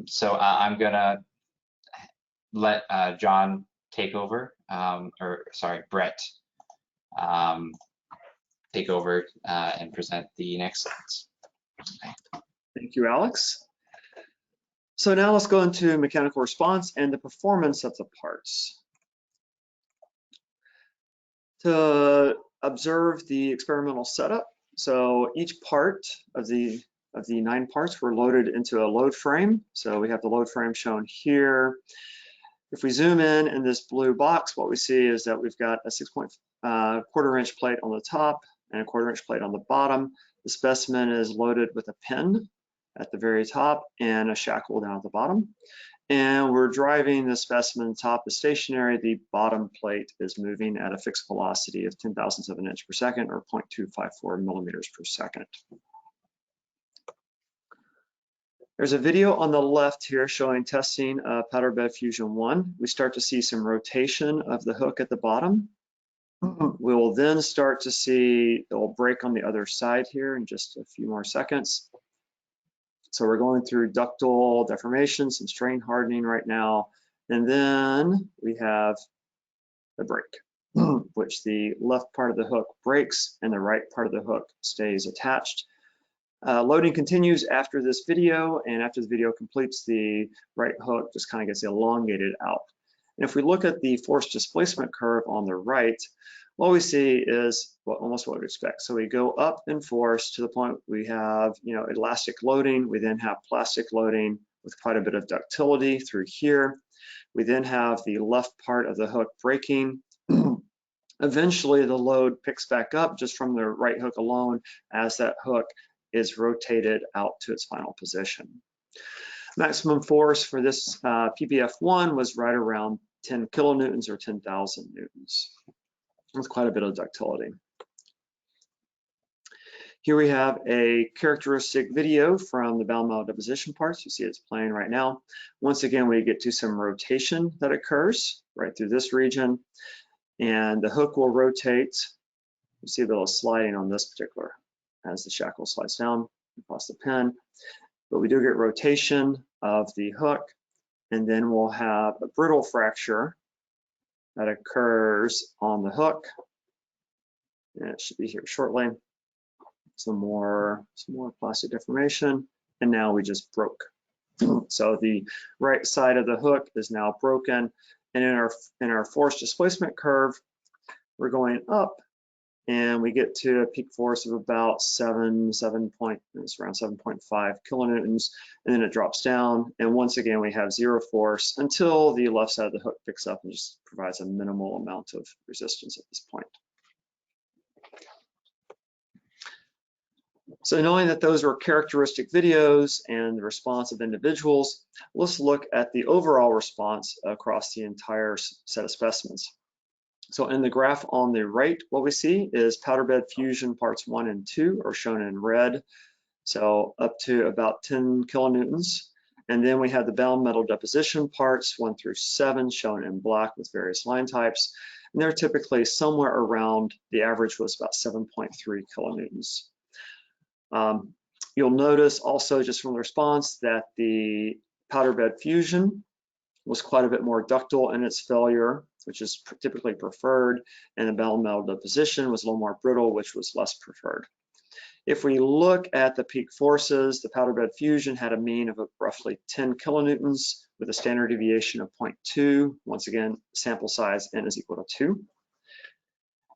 So I'm gonna let John take over, or sorry, Brett take over and present the next slides. Okay. Thank you, Alex. So now let's go into mechanical response and the performance of the parts. To observe the experimental setup, so each part of the 9 parts were loaded into a load frame. So we have the load frame shown here. If we zoom in this blue box, what we see is that we've got a 6.25 inch plate on the top and a 1/4 inch plate on the bottom. The specimen is loaded with a pin at the very top and a shackle down at the bottom. And we're driving the specimen. Top is stationary. The bottom plate is moving at a fixed velocity of 10,000ths of an inch per second, or 0.254 millimeters per second. There's a video on the left here showing testing Powderbed Fusion 1. We start to see some rotation of the hook at the bottom. We will then start to see it will break on the other side here in just a few more seconds. So we're going through ductile deformation, some strain hardening right now. And then we have the break, which the left part of the hook breaks and the right part of the hook stays attached. Loading continues after this video, and after the video completes, the right hook just kind of gets elongated out. And if we look at the force displacement curve on the right, what we see is almost what we expect. So we go up in force to the point we have, you know, elastic loading. We then have plastic loading with quite a bit of ductility through here. We then have the left part of the hook breaking. Eventually, the load picks back up just from the right hook alone as that hook is rotated out to its final position. Maximum force for this PBF1 was right around 10 kilonewtons or 10,000 newtons, with quite a bit of ductility. Here we have a characteristic video from the Bound Metal Deposition parts. You see it's playing right now. Once again, we get to some rotation that occurs right through this region, and the hook will rotate. You see a little sliding on this particular as the shackle slides down across the pin. But we do get rotation of the hook, and then we'll have a brittle fracture that occurs on the hook. And it should be here shortly. Some more plastic deformation, and now we just broke. So the right side of the hook is now broken, and in our force displacement curve, we're going up, and we get to a peak force of about it's around 7.5 kilonewtons, and then it drops down, and once again we have zero force until the left side of the hook picks up and just provides a minimal amount of resistance at this point. So knowing that those were characteristic videos and the response of individuals, let's look at the overall response across the entire set of specimens. So in the graph on the right, what we see is Powderbed Fusion parts 1 and 2 are shown in red, so up to about 10 kilonewtons. And then we have the Bound Metal Deposition parts 1 through 7 shown in black with various line types. And they're typically somewhere around, the average was about 7.3 kilonewtons. You'll notice also just from the response that the Powderbed Fusion was quite a bit more ductile in its failure, which is typically preferred, and the Bound Metal Deposition was a little more brittle, which was less preferred. If we look at the peak forces, the Powderbed Fusion had a mean of roughly 10 kilonewtons with a standard deviation of 0.2. Once again, sample size n is equal to 2.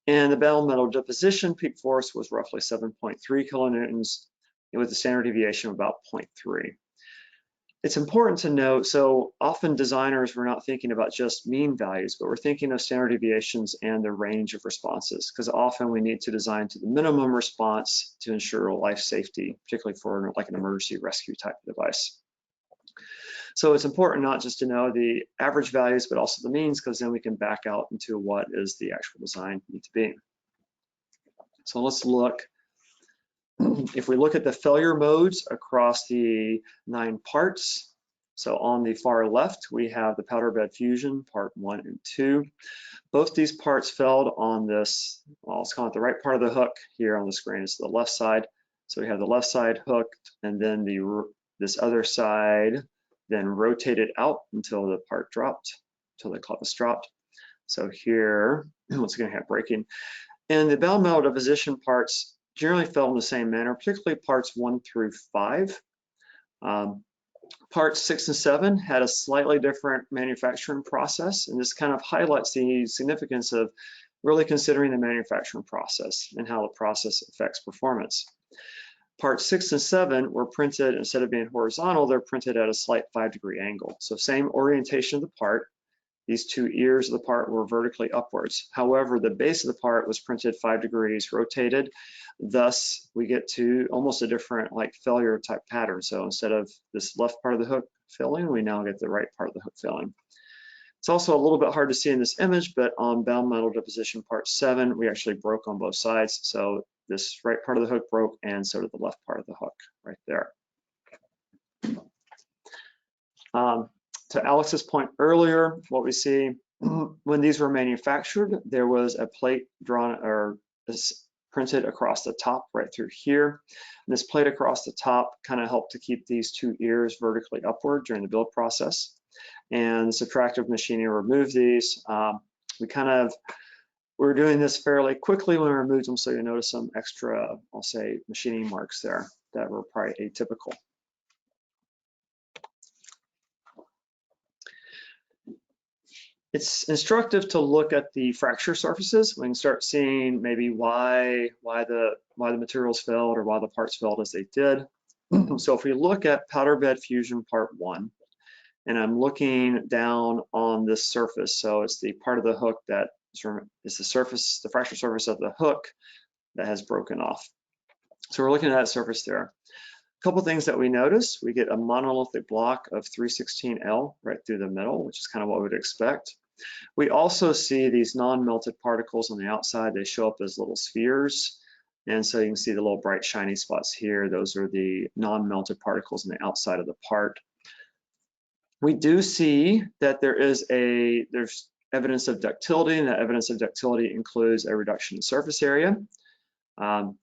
And the Bound Metal Deposition peak force was roughly 7.3 kilonewtons with a standard deviation of about 0.3. It's important to note, so often designers were not thinking about just mean values, but we're thinking of standard deviations and the range of responses, because often we need to design to the minimum response to ensure life safety, particularly for like an emergency rescue type device. So it's important not just to know the average values, but also the means, because then we can back out into what is the actual design need to be. So let's look. If we look at the failure modes across the 9 parts, so on the far left, we have the powder bed fusion, part 1 and 2. Both these parts failed on this, well, let's call it the right part of the hook here on the screen. It's the left side. So we have the left side hooked, and then this other side then rotated out until the part dropped, until the clevis dropped. So here, once again, I have breaking. And the bound metal deposition parts generally fell in the same manner, particularly parts 1 through 5. Parts 6 and 7 had a slightly different manufacturing process, and this kind of highlights the significance of really considering the manufacturing process and how the process affects performance. Parts 6 and 7 were printed, instead of being horizontal, they're printed at a slight 5-degree angle. So same orientation of the part. These 2 ears of the part were vertically upwards. However, the base of the part was printed 5 degrees rotated. Thus, we get to almost a different like failure type pattern. So instead of this left part of the hook failing, we now get the right part of the hook failing. It's also a little bit hard to see in this image, but on bound metal deposition part 7, we actually broke on both sides. So this right part of the hook broke, and so did the left part of the hook right there. To Alex's point earlier, what we see when these were manufactured, there was a plate drawn or printed across the top right through here. And this plate across the top kind of helped to keep these 2 ears vertically upward during the build process. And subtractive machining removed these. We're doing this fairly quickly when we removed them, so you notice some extra, I'll say, machining marks there that were probably atypical. It's instructive to look at the fracture surfaces. We can start seeing maybe why the materials failed or why the parts failed as they did. So if we look at powder bed fusion part 1, and I'm looking down on this surface, so it's the part of the hook that is the surface, the fracture surface of the hook that has broken off. So we're looking at that surface there. A couple things that we notice: we get a monolithic block of 316L right through the middle, which is kind of what we'd expect. We also see these non-melted particles on the outside. They show up as little spheres. And so you can see the little bright shiny spots here. Those are the non-melted particles on the outside of the part. We do see that there's evidence of ductility, and that evidence of ductility includes a reduction in surface area.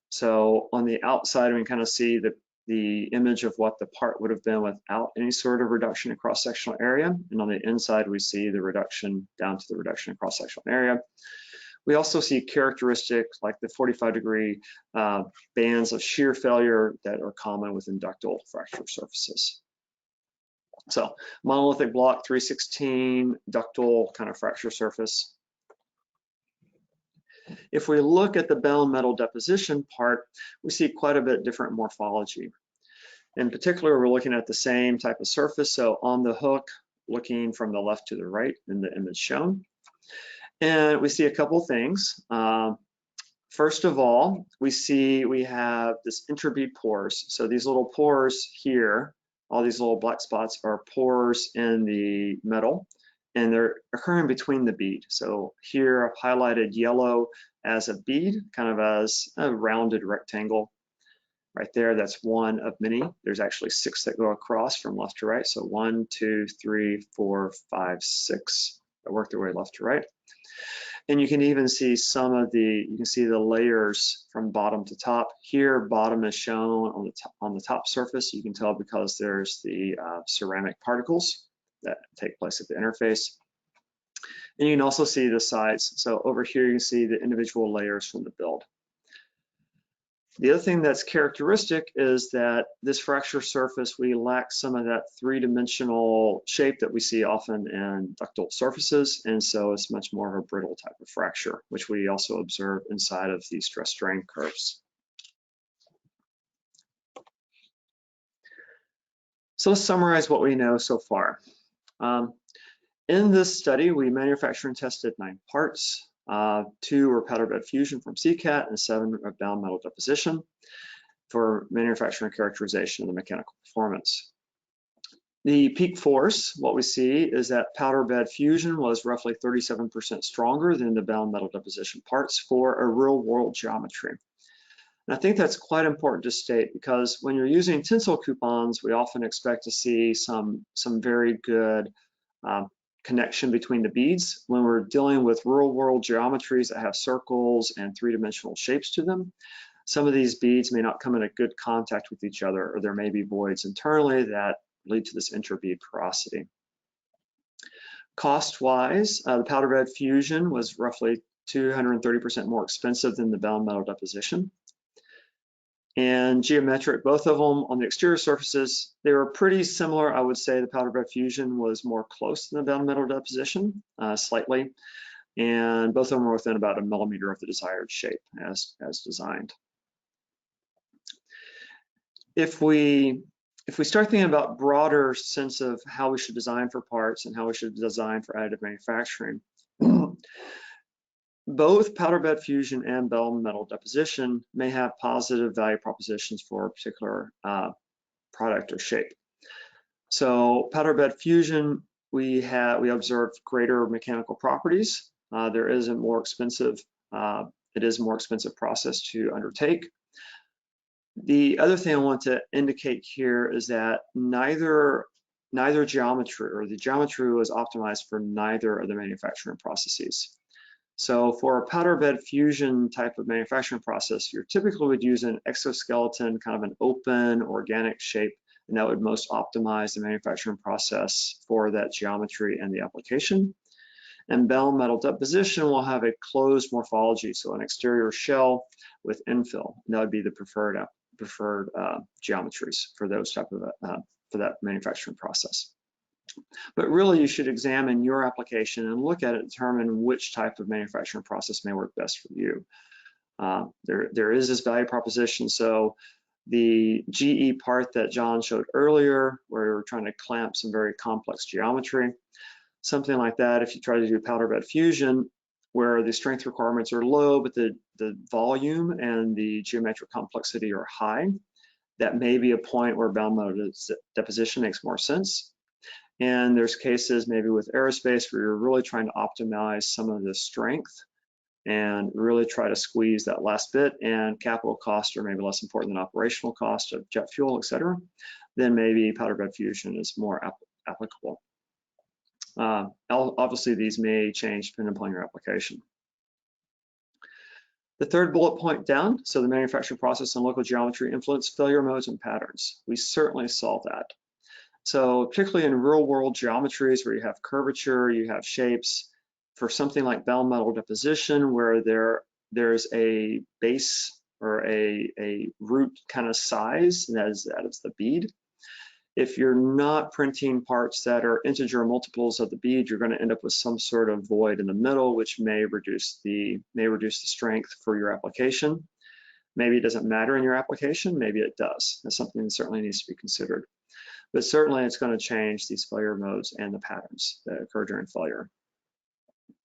So on the outside, we can kind of see the image of what the part would have been without any sort of reduction in cross-sectional area. And on the inside, we see the reduction down to the reduction in cross-sectional area. We also see characteristics like the 45-degree bands of shear failure that are common within ductile fracture surfaces. So monolithic block, 316, ductile kind of fracture surface. If we look at the bound metal deposition part, we see quite a bit different morphology. In particular, we're looking at the same type of surface. So on the hook, looking from the left to the right in the image shown. And we see a couple things. First of all, we have this interbead pores. So these little pores here, all these little black spots are pores in the metal, and they're occurring between the bead. So here I've highlighted yellow as a bead, kind of as a rounded rectangle. Right there, that's one of many. There's actually 6 that go across from left to right. So 1, 2, 3, 4, 5, 6 that work their way left to right. And you can even see you can see the layers from bottom to top. Here, bottom is shown on the top surface. You can tell because there's the ceramic particles that take place at the interface. And you can also see the sides. So over here, you can see the individual layers from the build. The other thing that's characteristic is that this fracture surface, we lack some of that 3-dimensional shape that we see often in ductile surfaces, and so it's much more of a brittle type of fracture, which we also observe inside of these stress strain curves. So let's summarize what we know so far. In this study, we manufactured and tested 9 parts. 2 were powderbed fusion from CCAT, and 7 are bound metal deposition for manufacturing characterization of the mechanical performance. The peak force, what we see is that powderbed fusion was roughly 37% stronger than the bound metal deposition parts for a real world geometry. And I think that's quite important to state, because when you're using tinsel coupons, we often expect to see some very good connection between the beads. When we're dealing with real world geometries that have circles and three-dimensional shapes to them, some of these beads may not come into good contact with each other, or there may be voids internally that lead to this interbead porosity. Cost-wise, the Powderbed Fusion was roughly 230% more expensive than the Bound Metal Deposition. And geometric, both of them on the exterior surfaces, they were pretty similar. I would say the Powderbed Fusion was more close than the Bound Metal Deposition, slightly, and both of them were within about 1 millimeter of the desired shape as designed. If we start thinking about broader sense of how we should design for parts and how we should design for additive manufacturing, both Powderbed Fusion and Bound Metal Deposition may have positive value propositions for a particular product or shape. So Powderbed Fusion, we observed greater mechanical properties. It is a more expensive process to undertake. The other thing I want to indicate here is that neither geometry, or the geometry was optimized for neither of the manufacturing processes. So for a Powderbed Fusion type of manufacturing process, you typically would use an exoskeleton, kind of an open organic shape, and that would most optimize the manufacturing process for that geometry and the application. And Bound Metal Deposition will have a closed morphology, so an exterior shell with infill, and that would be the preferred geometries for those type of for that manufacturing process. But really, you should examine your application and look at it, determine which type of manufacturing process may work best for you. There is this value proposition. So the GE part that John showed earlier, where we were trying to clamp some very complex geometry, something like that. If you try to do Powderbed Fusion, where the strength requirements are low, but the volume and the geometric complexity are high, that may be a point where Bound Metal Deposition makes more sense. And there's cases maybe with aerospace where you're really trying to optimize some of the strength and really try to squeeze that last bit, and capital costs are maybe less important than operational cost of jet fuel, et cetera, then maybe Powderbed Fusion is more applicable. Obviously, these may change depending upon your application. The third bullet point down, so the manufacturing process and local geometry influence failure modes and patterns. We certainly saw that. So particularly in real world geometries where you have curvature, you have shapes, for something like Bound Metal Deposition where there's a base or a root kind of size, and that is the bead. If you're not printing parts that are integer multiples of the bead, you're going to end up with some sort of void in the middle, which may reduce the strength for your application. Maybe it doesn't matter in your application, maybe it does. That's something that certainly needs to be considered. But certainly it's going to change these failure modes and the patterns that occur during failure.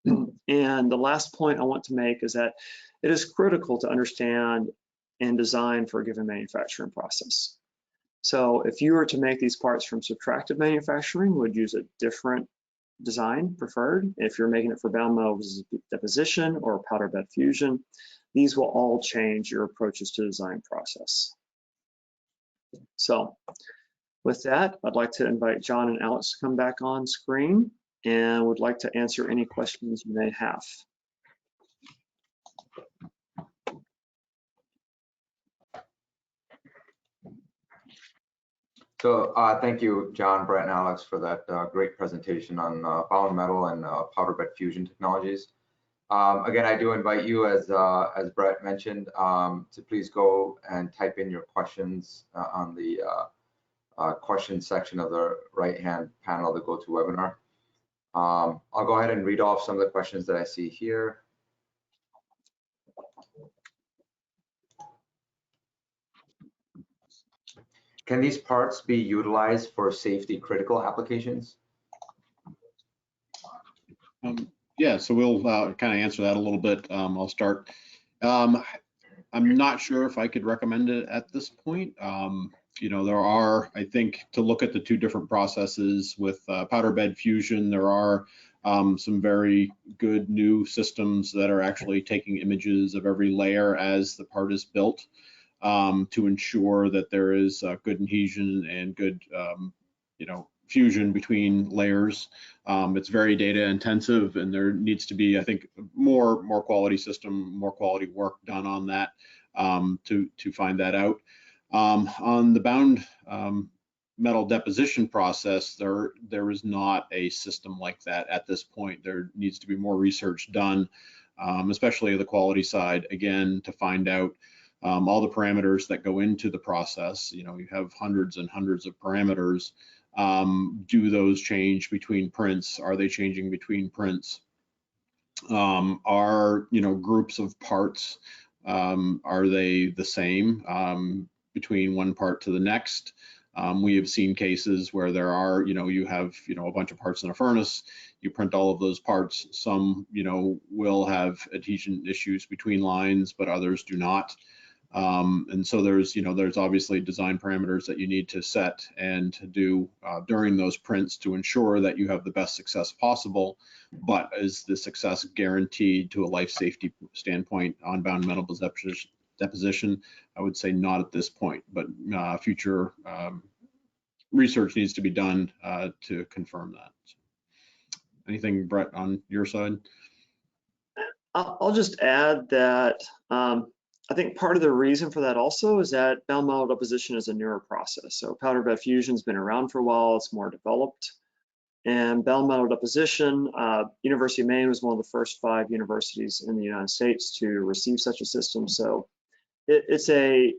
And the last point I want to make is that it is critical to understand and design for a given manufacturing process. So if you were to make these parts from subtractive manufacturing, would use a different design preferred. If you're making it for Bound Metal Deposition or Powderbed Fusion, these will all change your approaches to the design process. So with that, I'd like to invite John and Alex to come back on screen and would like to answer any questions you may have. So thank you, John, Brett, and Alex for that great presentation on Bound Metal and Powderbed Fusion technologies. Again, I do invite you, as Brett mentioned, to please go and type in your questions on the questions section of the right-hand panel of the GoToWebinar. I'll go ahead and read off some of the questions that I see here. Can these parts be utilized for safety critical applications? Yeah, so we'll kind of answer that a little bit. I'll start. I'm not sure if I could recommend it at this point. You know, there are, I think, to look at the two different processes with Powderbed Fusion, there are some very good new systems that are actually taking images of every layer as the part is built to ensure that there is good adhesion and good, you know, fusion between layers. It's very data intensive, and there needs to be, I think, more quality system, more quality work done on that to find that out. On the bound metal deposition process, there is not a system like that at this point. There needs to be more research done, especially the quality side, again, to find out all the parameters that go into the process. You know, you have hundreds and hundreds of parameters. Do those change between prints? Are they changing between prints? Are, you know, groups of parts, are they the same between one part to the next? We have seen cases where there are, you know, you have, you know, a bunch of parts in a furnace, you print all of those parts. Some, you know, will have adhesion issues between lines, but others do not. And so there's, you know, there's obviously design parameters that you need to set and to do during those prints to ensure that you have the best success possible. But is the success guaranteed to a life safety standpoint on bound metal deposition? I would say not at this point, but future research needs to be done to confirm that. So, anything, Brett, on your side? I'll just add that I think part of the reason for that also is that bound metal deposition is a newer process. So powderbed fusion's been around for a while, it's more developed. And bound metal deposition, University of Maine was one of the first 5 universities in the United States to receive such a system. So it's a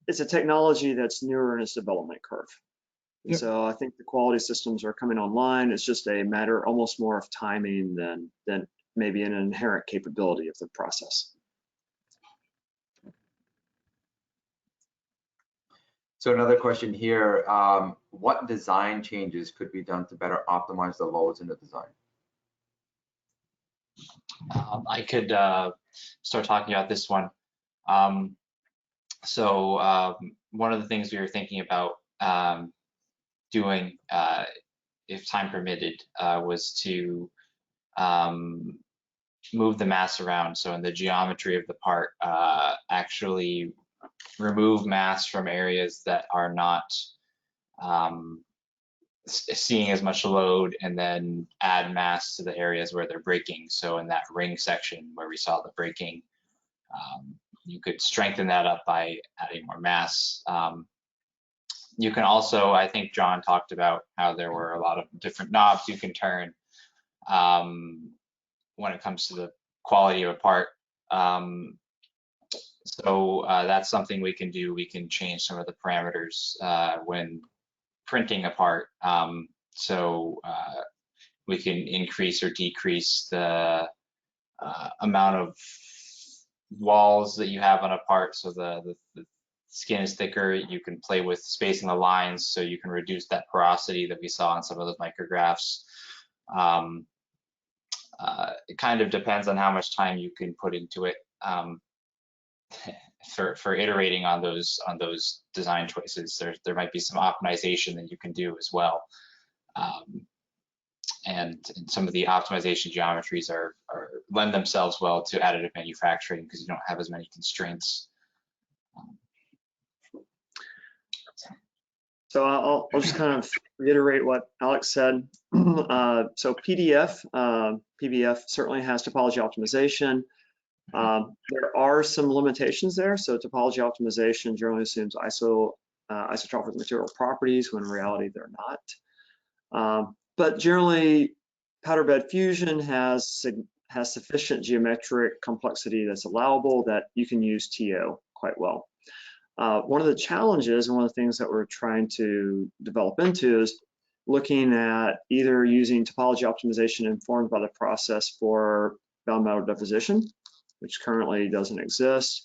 technology that's newer in its development curve. Yep. So I think the quality systems are coming online. It's just a matter almost more of timing than maybe an inherent capability of the process. So another question here, what design changes could be done to better optimize the loads in the design? I could start talking about this one. So one of the things we were thinking about doing, if time permitted, was to move the mass around. So in the geometry of the part, actually remove mass from areas that are not seeing as much load, and then add mass to the areas where they're breaking. So in that ring section where we saw the breaking, you could strengthen that up by adding more mass. You can also, I think John talked about how there were a lot of different knobs you can turn when it comes to the quality of a part. So that's something we can do. We can change some of the parameters when printing a part. So we can increase or decrease the amount of walls that you have on a part. So the skin is thicker. You can play with spacing the lines, so you can reduce that porosity that we saw on some of those micrographs. It kind of depends on how much time you can put into it. For iterating on those design choices, there might be some optimization that you can do as well, and some of the optimization geometries lend themselves well to additive manufacturing because you don't have as many constraints. So I'll just kind of reiterate what Alex said. So PBF certainly has topology optimization. There are some limitations there. So topology optimization generally assumes isotropic material properties when in reality they're not. But generally, powderbed fusion has sufficient geometric complexity that's allowable that you can use TO quite well. One of the challenges and one of the things that we're trying to develop into is looking at either using topology optimization informed by the process for bound metal deposition, which currently doesn't exist,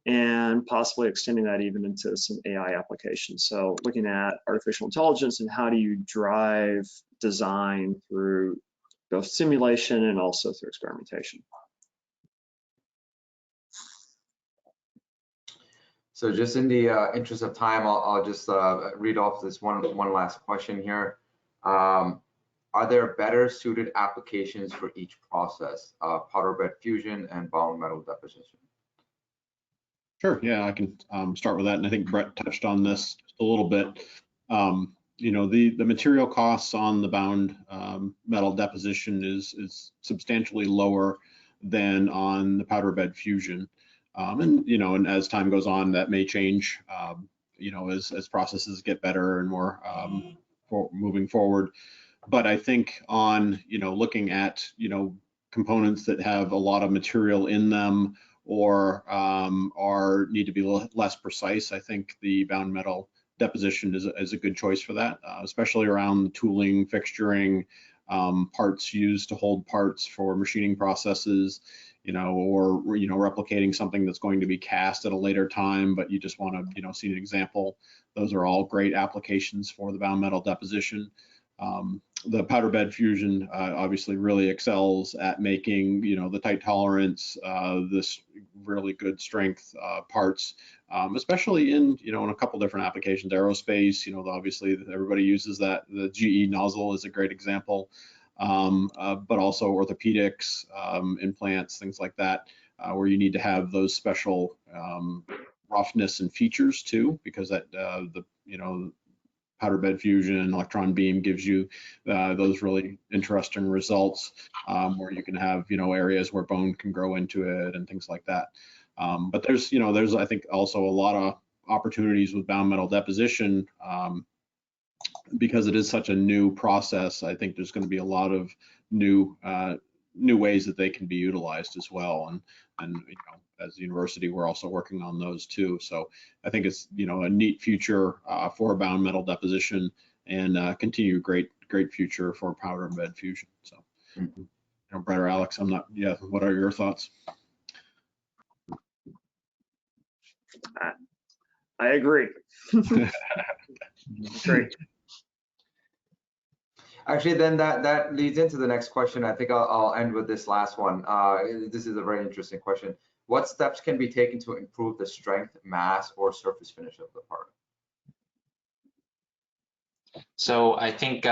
and possibly extending that even into some AI applications. So looking at artificial intelligence and how do you drive design through both simulation and also through experimentation. So just in the interest of time, I'll just read off this one last question here. Are there better suited applications for each process, powderbed fusion and bound metal deposition? Sure, yeah, I can start with that, and I think Brett touched on this just a little bit. You know, the material costs on the bound metal deposition is substantially lower than on the powder bed fusion. And you know, and as time goes on, that may change. You know, as processes get better and more moving forward. But I think on, you know, looking at, you know, components that have a lot of material in them or need to be less precise, I think the bound metal deposition is a good choice for that, especially around tooling, fixturing, parts used to hold parts for machining processes, you know, or, you know, replicating something that's going to be cast at a later time, but you just want to, you know, see an example. Those are all great applications for the bound metal deposition. The powder bed fusion obviously really excels at making, you know, the tight tolerance, this really good strength parts, especially in, you know, in a couple different applications, aerospace, you know, obviously everybody uses that. The GE nozzle is a great example, but also orthopedics, implants, things like that, where you need to have those special roughness and features too, because that you know, powder bed fusion, electron beam gives you those really interesting results, where you can have, you know, areas where bone can grow into it and things like that. But there's, you know, there's, I think, also a lot of opportunities with bound metal deposition, because it is such a new process. I think there's going to be a lot of new ways that they can be utilized as well. And you know, as a university, we're also working on those too. So I think it's, you know, a neat future for bound metal deposition, and continue great future for powder bed fusion. So, you know, Brett or Alex, what are your thoughts? I agree. Great. Actually, then that leads into the next question. I think I'll end with this last one. This is a very interesting question. What steps can be taken to improve the strength, mass, or surface finish of the part? So I think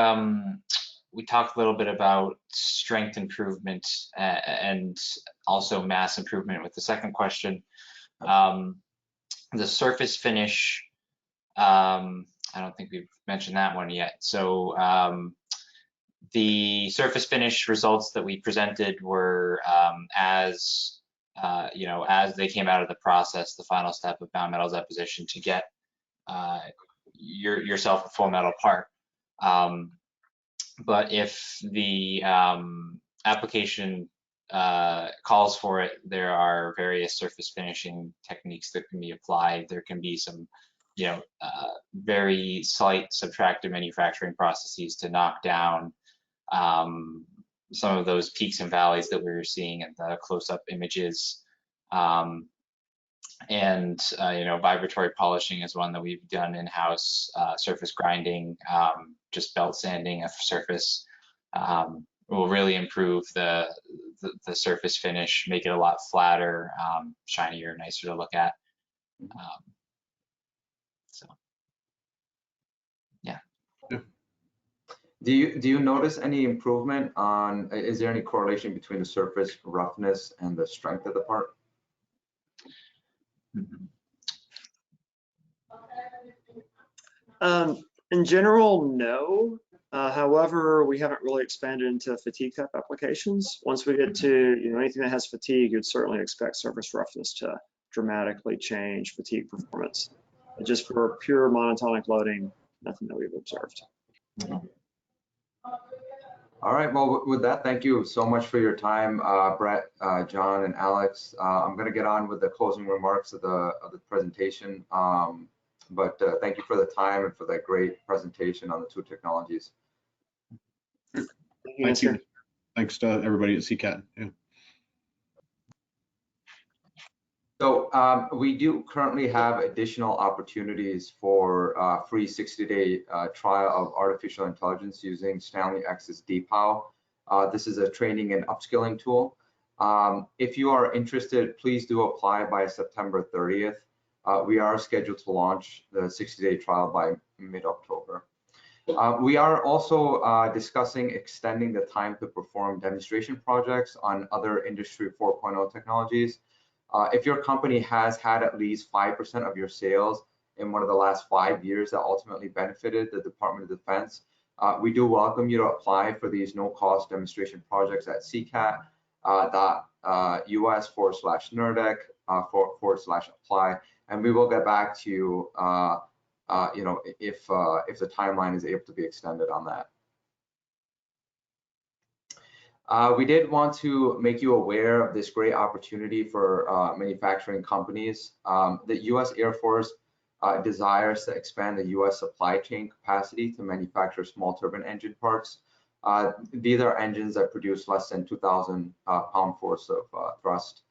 we talked a little bit about strength improvement and also mass improvement with the second question. The surface finish, I don't think we've mentioned that one yet. So the surface finish results that we presented were you know, as they came out of the process, the final step of bound metal deposition to get yourself a full metal part. But if the application calls for it, there are various surface finishing techniques that can be applied. There can be some, you know, very slight subtractive manufacturing processes to knock down some of those peaks and valleys that we were seeing in the close-up images. And you know, vibratory polishing is one that we've done in-house. Surface grinding, just belt sanding a surface will really improve the surface finish, make it a lot flatter, shinier, nicer to look at. So yeah. Do you notice any improvement on? Is there any correlation between the surface roughness and the strength of the part? In general, no. However, we haven't really expanded into fatigue type applications. Once we get to, you know, anything that has fatigue, you'd certainly expect surface roughness to dramatically change fatigue performance. But just for pure monotonic loading, nothing that we've observed. All right, well, with that, thank you so much for your time, Brett, John, and Alex. I'm going to get on with the closing remarks of the presentation, but thank you for the time and for that great presentation on the two technologies. Thank you. Thanks to everybody at CCAT. Yeah. So we do currently have additional opportunities for free 60-day trial of artificial intelligence using Stanley X's DPOW. This is a training and upskilling tool. If you are interested, please do apply by September 30th. We are scheduled to launch the 60-day trial by mid-October. We are also discussing extending the time to perform demonstration projects on other Industry 4.0 technologies. If your company has had at least 5% of your sales in one of the last 5 years that ultimately benefited the Department of Defense, we do welcome you to apply for these no-cost demonstration projects at ccat.us/NERDEC/apply, and we will get back to you, if the timeline is able to be extended on that. We did want to make you aware of this great opportunity for manufacturing companies. The U.S. Air Force desires to expand the U.S. supply chain capacity to manufacture small turbine engine parts. These are engines that produce less than 2,000 pound force of thrust.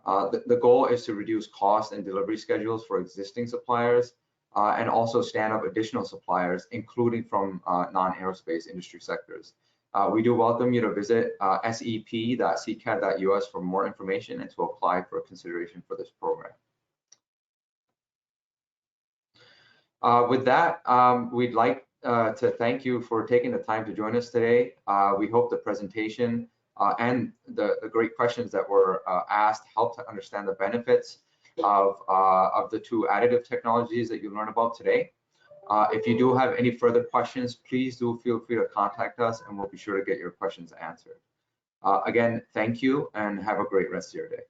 The goal is to reduce cost and delivery schedules for existing suppliers and also stand up additional suppliers, including from non-aerospace industry sectors. We do welcome you to visit sep.ccat.us for more information and to apply for consideration for this program. With that, we'd like to thank you for taking the time to join us today. We hope the presentation and the great questions that were asked help to understand the benefits of the two additive technologies that you learned about today. If you do have any further questions, please do feel free to contact us and we'll be sure to get your questions answered. Again, thank you and have a great rest of your day.